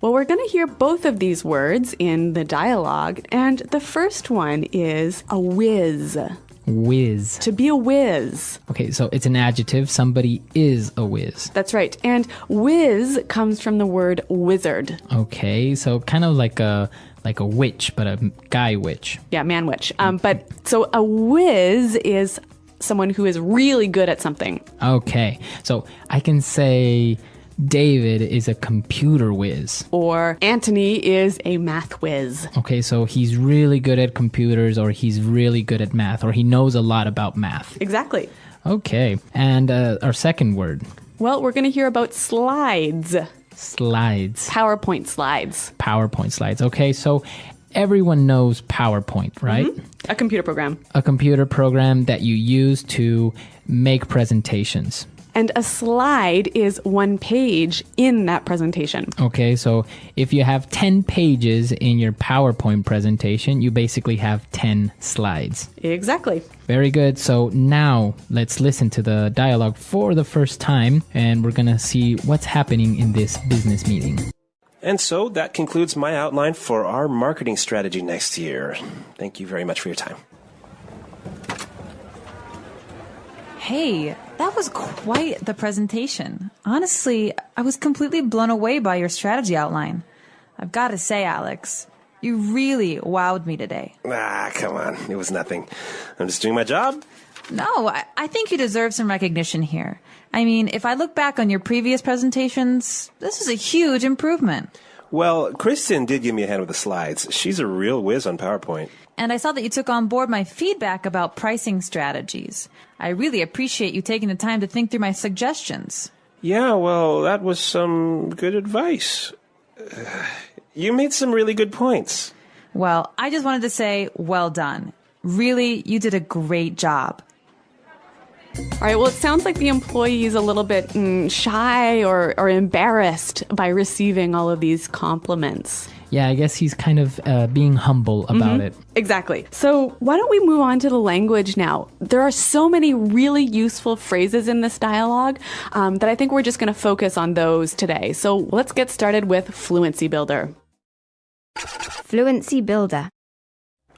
G: Well, we're going to hear both of these words in the dialogue, and the first one is a whiz.
A: Whiz.
G: To be a whiz.
A: Okay, so it's an adjective. Somebody is a whiz.
G: That's right. And whiz comes from the word wizard.
A: Okay, so kind of like a witch, but a guy witch.
G: Yeah, man witch. But so a whiz is someone who is really good at something.
A: Okay, so I can say David is a computer whiz.
G: Or Anthony is a math whiz.
A: Okay, so he's really good at computers, or he's really good at math, or he knows a lot about math.
G: Exactly.
A: Okay, and our second word.
G: Well, we're going to hear about slides.
A: Slides.
G: PowerPoint slides.
A: PowerPoint slides. Okay, so everyone knows PowerPoint, right?
G: A computer program.
A: A computer program that you use to make presentations.
G: And a slide is one page in that presentation.
A: Okay, so if you have 10 pages in your PowerPoint presentation, you basically have 10 slides.
G: Exactly.
A: Very good. So now let's listen to the dialogue for the first time, and we're going to see what's happening in this business meeting.
H: And so that concludes my outline for our marketing strategy next year. Thank you very much for your time.
B: Hey, that was quite the presentation. Honestly, I was completely blown away by your strategy outline. I've got to say, Alex, you really wowed me today.
H: Come on. It was nothing. I'm just doing my job.
B: No, I think you deserve some recognition here. I mean, if I look back on your previous presentations, this is a huge improvement.
H: Well, Kristen did give me a hand with the slides. She's a real whiz on PowerPoint.
B: And I saw that you took on board my feedback about pricing strategies. I really appreciate you taking the time to think through my suggestions.
H: Yeah, well, that was some good advice. You made some really good points.
B: Well, I just wanted to say, well done. Really, you did a great job.
G: All right, well, it sounds like the employee is a little bit shy or embarrassed by receiving all of these compliments.
A: Yeah, I guess he's kind of being humble about it.
G: Exactly. So why don't we move on to the language now? There are so many really useful phrases in this dialogue that I think we're just going to focus on those today. So let's get started with Fluency Builder.
E: Fluency Builder.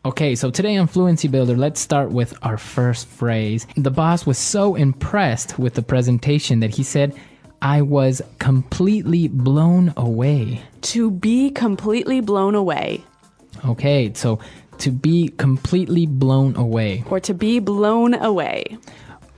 A: Okay, so today on Fluency Builder, let's start with our first phrase. The boss was so impressed with the presentation that he said, I was completely blown away.
G: To be completely blown away.
A: Okay, so to be completely blown away.
G: Or to be blown away.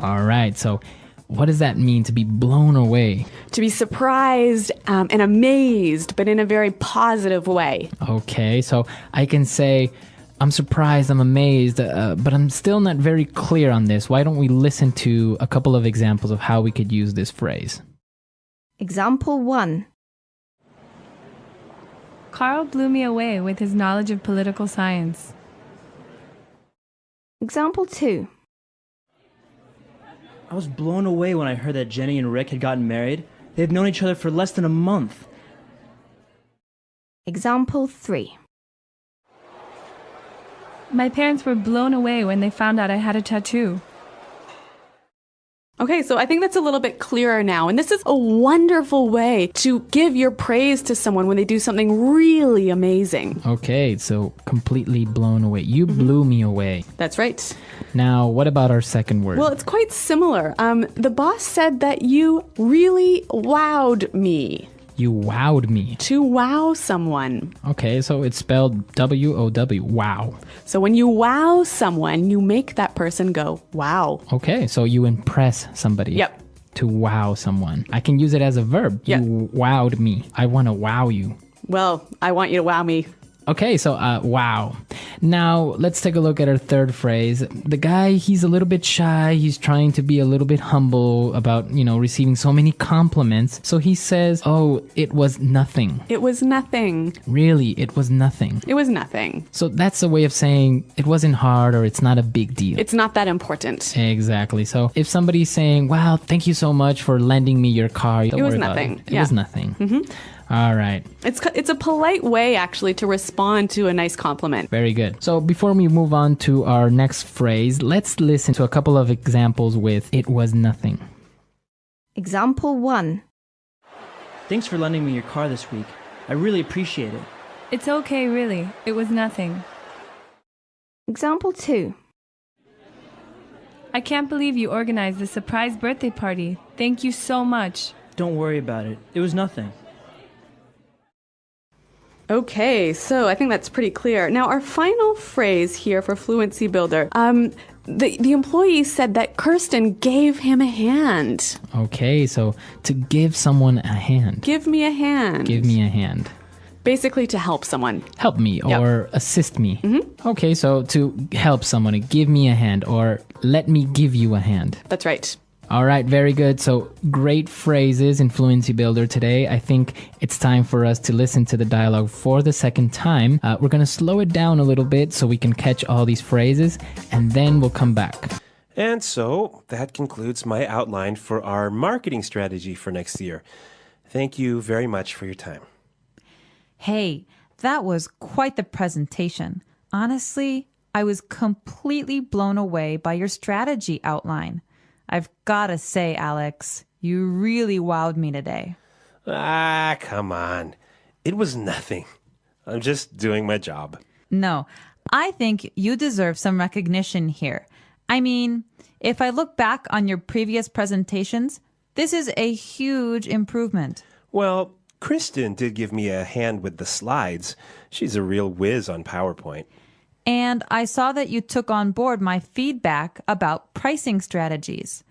A: All right, so what does that mean, to be blown away?
G: To be surprised and amazed, but in a very positive way.
A: Okay, so I can say, I'm surprised, I'm amazed, but I'm still not very clear on this. Why don't we listen to a couple of examples of how we could use this phrase?
E: Example 1.
I: Carl blew me away with his knowledge of political science.
E: Example 2.
J: I was blown away when I heard that Jenny and Rick had gotten married. They've known each other for less than a month.
E: Example 3.
I: My parents were blown away when they found out I had a tattoo.
G: Okay, so I think that's a little bit clearer now. And this is a wonderful way to give your praise to someone when they do something really amazing.
A: Okay, so completely blown away. You blew me away.
G: That's right.
A: Now, what about our second word?
G: Well, it's quite similar. The boss said that you really wowed me.
A: You wowed me.
G: To wow someone.
A: Okay, so it's spelled W-O-W, wow.
G: So when you wow someone, you make that person go, wow.
A: Okay, so you impress somebody.
G: Yep.
A: To wow someone. I can use it as a verb.
G: Yep.
A: You wowed me. I want to wow you.
G: Well, I want you to wow me.
A: Okay, so wow. Now, let's take a look at our third phrase. The guy, he's a little bit shy. He's trying to be a little bit humble about, receiving so many compliments. So he says, oh, it was nothing.
G: It was nothing.
A: Really, it was nothing.
G: It was nothing.
A: So that's a way of saying it wasn't hard or it's not a big deal.
G: It's not that important.
A: Exactly. So if somebody's saying, wow, thank you so much for lending me your car. Don't
G: it was
A: worry about
G: nothing.
A: It was nothing. Mm-hmm. All right.
G: It's a polite way, actually, to respond to a nice compliment.
A: Very good. So before we move on to our next phrase, let's listen to a couple of examples with it was nothing.
E: Example 1.
J: Thanks for lending me your car this week. I really appreciate it.
I: It's okay, really. It was nothing.
E: Example 2.
I: I can't believe you organized this surprise birthday party. Thank you so much.
J: Don't worry about it. It was nothing.
G: Okay, so I think that's pretty clear. Now, our final phrase here for Fluency Builder. the employee said that Kirsten gave him a hand.
A: Okay, so to give someone a hand.
G: Give me a hand.
A: Give me a hand.
G: Basically to help someone.
A: Help me or assist me. Okay, so to help someone, give me a hand or let me give you a hand.
G: That's right.
A: All right, very good. So great phrases in Fluency Builder today. I think it's time for us to listen to the dialogue for the second time. We're going to slow it down a little bit so we can catch all these phrases, and then we'll come back.
H: And so that concludes my outline for our marketing strategy for next year. Thank you very much for your time.
B: Hey, that was quite the presentation. Honestly, I was completely blown away by your strategy outline. I've got to say, Alex, you really wowed me today.
H: Ah, come on. It was nothing. I'm just doing my job.
B: No, I think you deserve some recognition here. I mean, if I look back on your previous presentations, this is a huge improvement.
H: Well, Kristen did give me a hand with the slides. She's a real whiz on PowerPoint.
B: And I saw that you took on board my feedback about pricing strategies.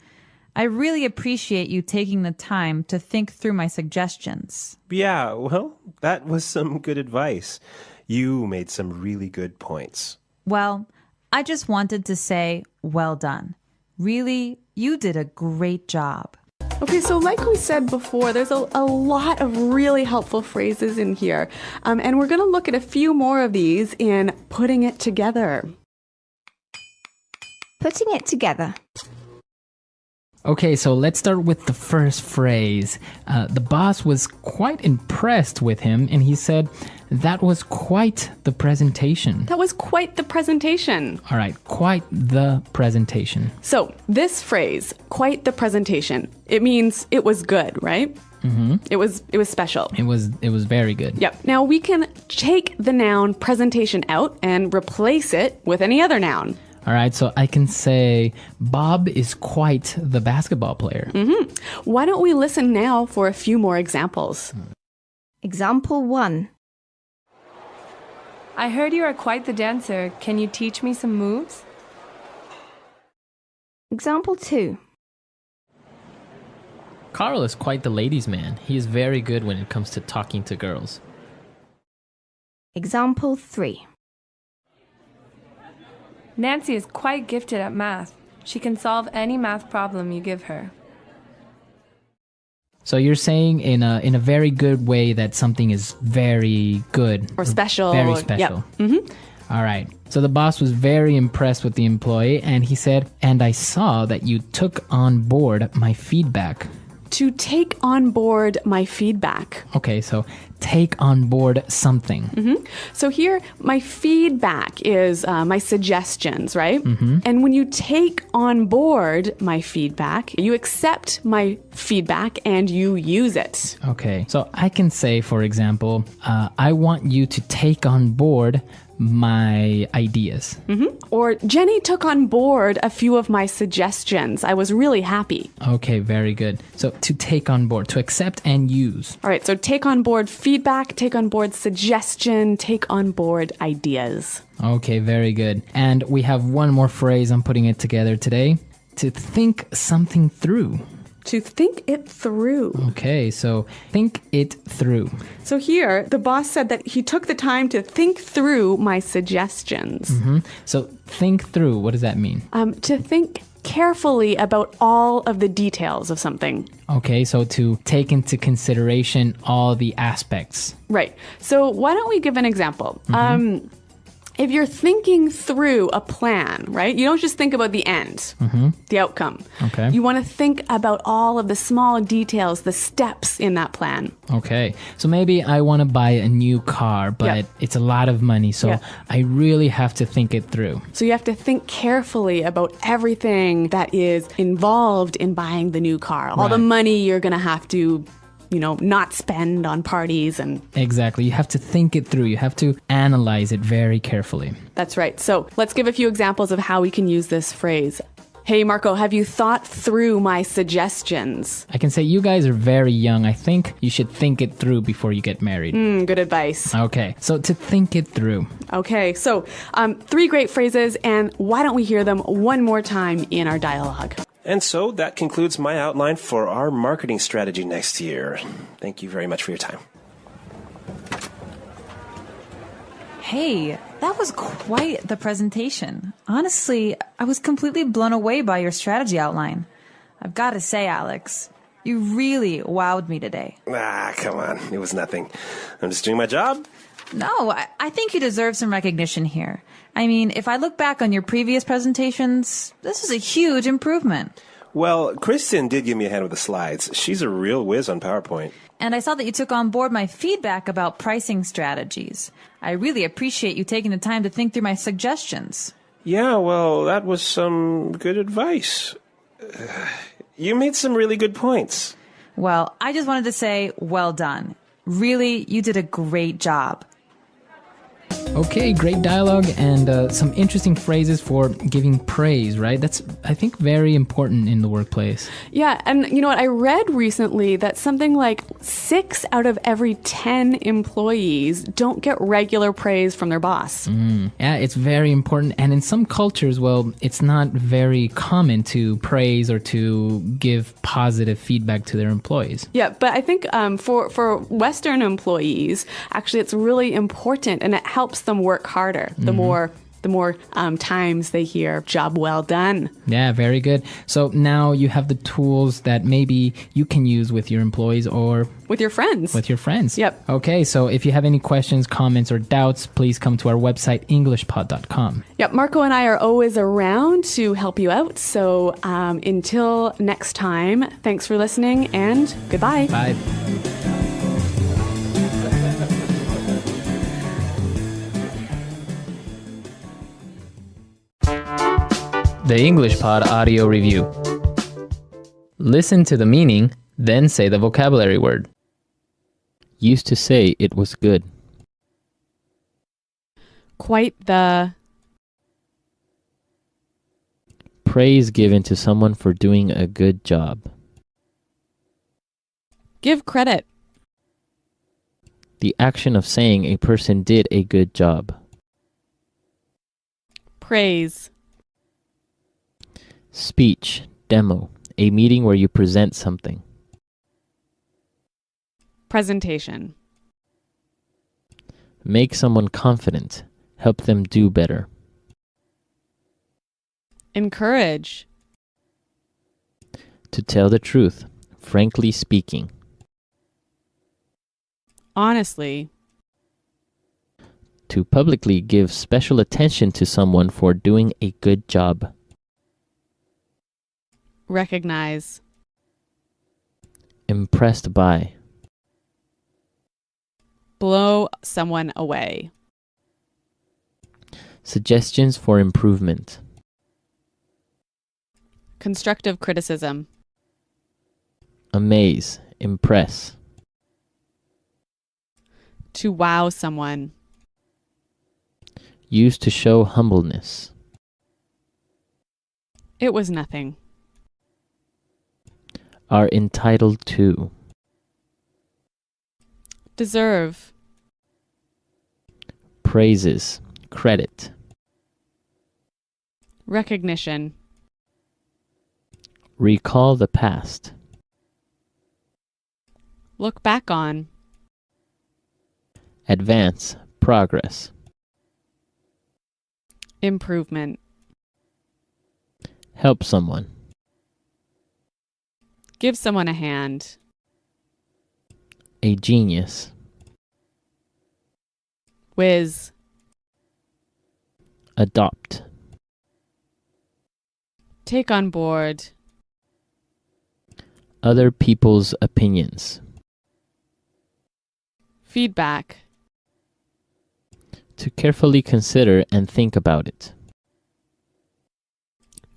B: I really appreciate you taking the time to think through my suggestions.
H: Yeah, well, that was some good advice. You made some really good points.
B: Well, I just wanted to say, well done. Really, you did a great job.
G: Okay, so like we said before, there's a lot of really helpful phrases in here. And we're going to look at a few more of these in putting it together.
E: Putting it together.
A: Okay, so let's start with the first phrase. The boss was quite impressed with him, and he said, that was quite the presentation.
G: That was quite the presentation.
A: All right, quite the presentation.
G: So this phrase, quite the presentation, it means it was good, right? Mm-hmm. It was special.
A: It was very good.
G: Yep. Now we can take the noun presentation out and replace it with any other noun.
A: All right, so I can say Bob is quite the basketball player.
G: Mm-hmm. Why don't we listen now for a few more examples?
E: Example 1.
I: I heard you are quite the dancer. Can you teach me some moves?
E: Example 2.
A: Carl is quite the ladies' man. He is very good when it comes to talking to girls.
E: Example 3.
I: Nancy is quite gifted at math. She can solve any math problem you give her.
A: So you're saying in a very good way that something is very good.
G: Or special.
A: Very special.
G: Yep. Mm-hmm.
A: All right. So the boss was very impressed with the employee, and he said, and I saw that you took on board my feedback.
G: To take on board my feedback.
A: Okay, so take on board something.
G: Mm-hmm. So here, my feedback is my suggestions, right?
A: Mm-hmm.
G: And when you take on board my feedback, you accept my feedback and you use it.
A: Okay, so I can say, for example, I want you to take on board my ideas.
G: Mm-hmm. Or Jenny took on board a few of my suggestions. I was really happy.
A: Okay, very good. So to take on board, to accept and use.
G: All right, so take on board feedback, take on board suggestion, take on board ideas.
A: Okay, very good. And we have one more phrase. I'm putting it together today. To think something through.
G: To think it through.
A: Okay, so think it through.
G: So here, the boss said that he took the time to think through my suggestions.
A: Mm-hmm. So think through, what does that mean?
G: To think carefully about all of the details of something.
A: Okay, so to take into consideration all the aspects.
G: Right. So why don't we give an example? Mm-hmm. If you're thinking through a plan, right, you don't just think about the end, the outcome.
A: Okay.
G: You want to think about all of the small details, the steps in that plan.
A: Okay. So maybe I want to buy a new car, but it's a lot of money, so I really have to think it through.
G: So you have to think carefully about everything that is involved in buying the new car. All the money you're going to have to not spend on parties and...
A: Exactly. You have to think it through. You have to analyze it very carefully.
G: That's right. So let's give a few examples of how we can use this phrase. Hey, Marco, have you thought through my suggestions?
A: I can say you guys are very young. I think you should think it through before you get married.
G: Good advice.
A: Okay, so to think it through.
G: Okay, so 3 great phrases, and why don't we hear them one more time in our dialogue?
H: And so that concludes my outline for our marketing strategy next year. Thank you very much for your time.
B: Hey, that was quite the presentation. Honestly, I was completely blown away by your strategy outline. I've got to say, Alex, you really wowed me today.
H: Come on. It was nothing. I'm just doing my job.
B: No, I think you deserve some recognition here. I mean, if I look back on your previous presentations, this is a huge improvement.
H: Well, Kristen did give me a hand with the slides. She's a real whiz on PowerPoint.
B: And I saw that you took on board my feedback about pricing strategies. I really appreciate you taking the time to think through my suggestions.
H: Yeah, well, that was some good advice. You made some really good points.
B: Well, I just wanted to say, well done. Really, you did a great job.
A: Okay, great dialogue and some interesting phrases for giving praise, right? That's, I think, very important in the workplace.
G: Yeah, and you know what? I read recently that something like 6 out of every 10 employees don't get regular praise from their boss.
A: Yeah, it's very important. And in some cultures, well, it's not very common to praise or to give positive feedback to their employees.
G: Yeah, but I think for Western employees, actually, it's really important, and it helps them work harder. The more times they hear "job well done."
A: Yeah, very good. So now you have the tools that maybe you can use with your employees or
G: with your friends.
A: Yep. Okay, so if you have any questions, comments, or doubts, please come to our website, englishpod.com.
G: Yep, Marco and I are always around to help you out. So until next time, thanks for listening and goodbye.
A: Bye. The English Pod Audio Review. Listen to the meaning, then say the vocabulary word.
K: Used to say it was good.
G: Quite the.
K: Praise given to someone for doing a good job.
G: Give credit.
K: The action of saying a person did a good job.
G: Praise.
K: Speech, demo, a meeting where you present something.
G: Presentation.
K: Make someone confident, help them do better.
G: Encourage.
K: To tell the truth, frankly speaking.
G: Honestly.
K: To publicly give special attention to someone for doing a good job.
G: Recognize.
K: Impressed by.
G: Blow someone away.
K: Suggestions for improvement.
G: Constructive criticism.
K: Amaze, impress.
G: To wow someone.
K: Used to show humbleness.
G: It was nothing.
K: Are entitled to.
G: Deserve.
K: Praises, credit.
G: Recognition.
K: Recall the past.
G: Look back on.
K: Advance, progress.
G: Improvement.
K: Help someone.
G: Give someone a hand.
K: A genius.
G: Whiz.
K: Adopt.
G: Take on board.
K: Other people's opinions.
G: Feedback.
K: To carefully consider and think about it.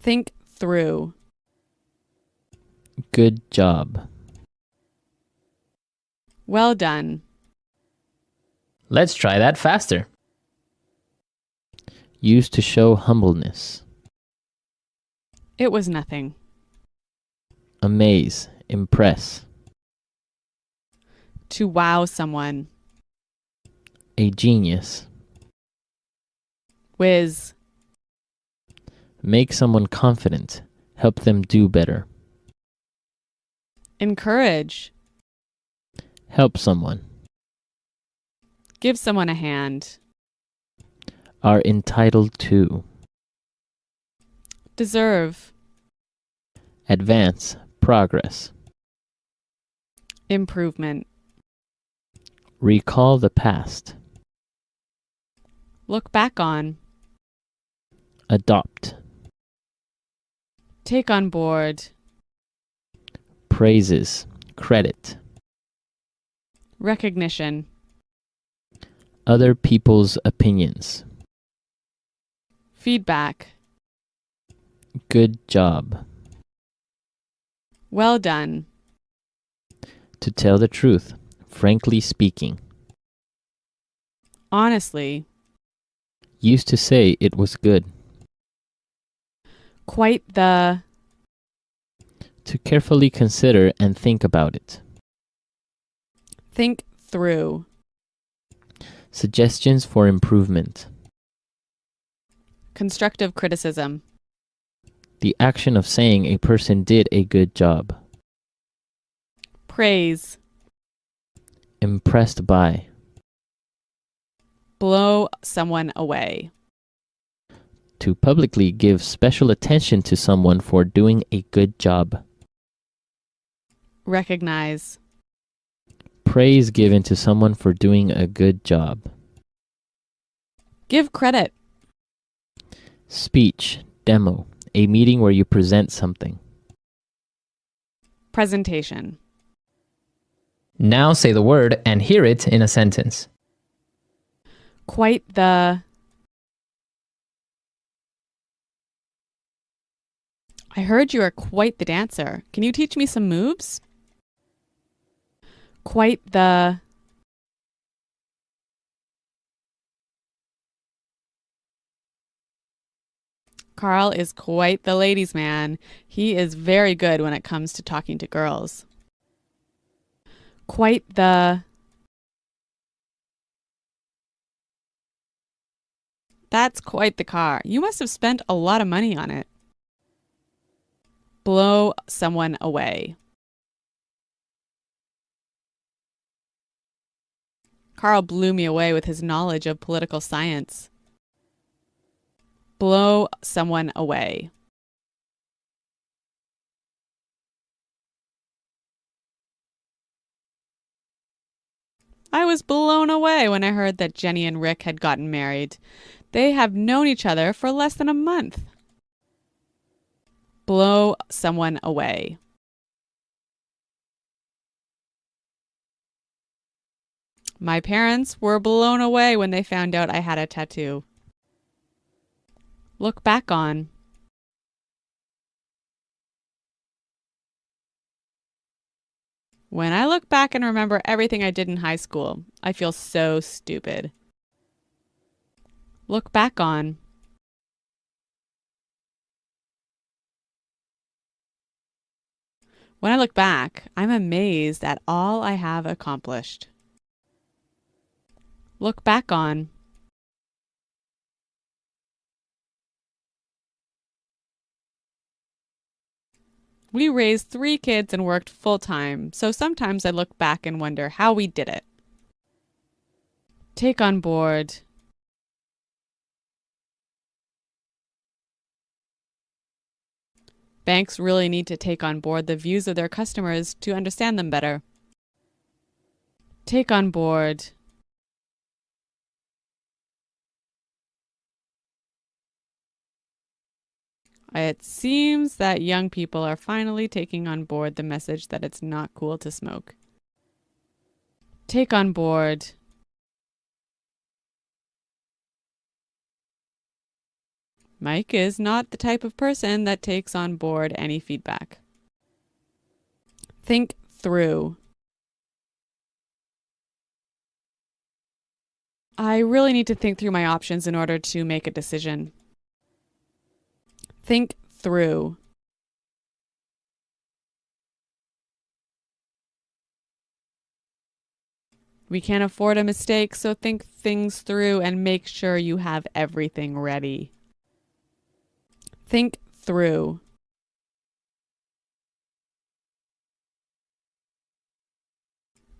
G: Think through.
K: Good job.
G: Well done.
A: Let's try that faster.
K: Used to show humbleness.
G: It was nothing.
K: Amaze, impress.
G: To wow someone.
K: A genius.
G: Whiz.
K: Make someone confident. Help them do better.
G: Encourage.
K: Help someone.
G: Give someone a hand.
K: Are entitled to.
G: Deserve.
K: Advance, progress.
G: Improvement.
K: Recall the past.
G: Look back on.
K: Adopt.
G: Take on board.
K: Praises, credit.
G: Recognition.
K: Other people's opinions.
G: Feedback.
K: Good job.
G: Well done.
K: To tell the truth, frankly speaking.
G: Honestly.
K: Used to say it was good.
G: Quite the.
K: To carefully consider and think about it.
G: Think through.
K: Suggestions for improvement.
G: Constructive criticism.
K: The action of saying a person did a good job.
G: Praise.
K: Impressed by.
G: Blow someone away.
K: To publicly give special attention to someone for doing a good job.
G: Recognize.
K: Praise given to someone for doing a good job.
G: Give credit.
K: Speech, demo, a meeting where you present something.
G: Presentation.
A: Now say the word and hear it in a sentence.
G: Quite the. I heard you are quite the dancer. Can you teach me some moves? Quite the. Carl is quite the ladies' man. He is very good when it comes to talking to girls. Quite the. That's quite the car. You must have spent a lot of money on it. Blow someone away. Carl blew me away with his knowledge of political science. Blow someone away. I was blown away when I heard that Jenny and Rick had gotten married. They have known each other for less than a month. Blow someone away. My parents were blown away when they found out I had a tattoo. Look back on. When I look back and remember everything I did in high school, I feel so stupid. Look back on. When I look back, I'm amazed at all I have accomplished. Look back on. We raised 3 kids and worked full-time, so sometimes I look back and wonder how we did it. Take on board. Banks really need to take on board the views of their customers to understand them better. Take on board. It seems that young people are finally taking on board the message that it's not cool to smoke. Take on board. Mike is not the type of person that takes on board any feedback. Think through. I really need to think through my options in order to make a decision. Think through. We can't afford a mistake, so think things through and make sure you have everything ready. Think through.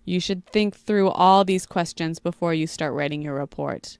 G: You should think through all these questions before you start writing your report.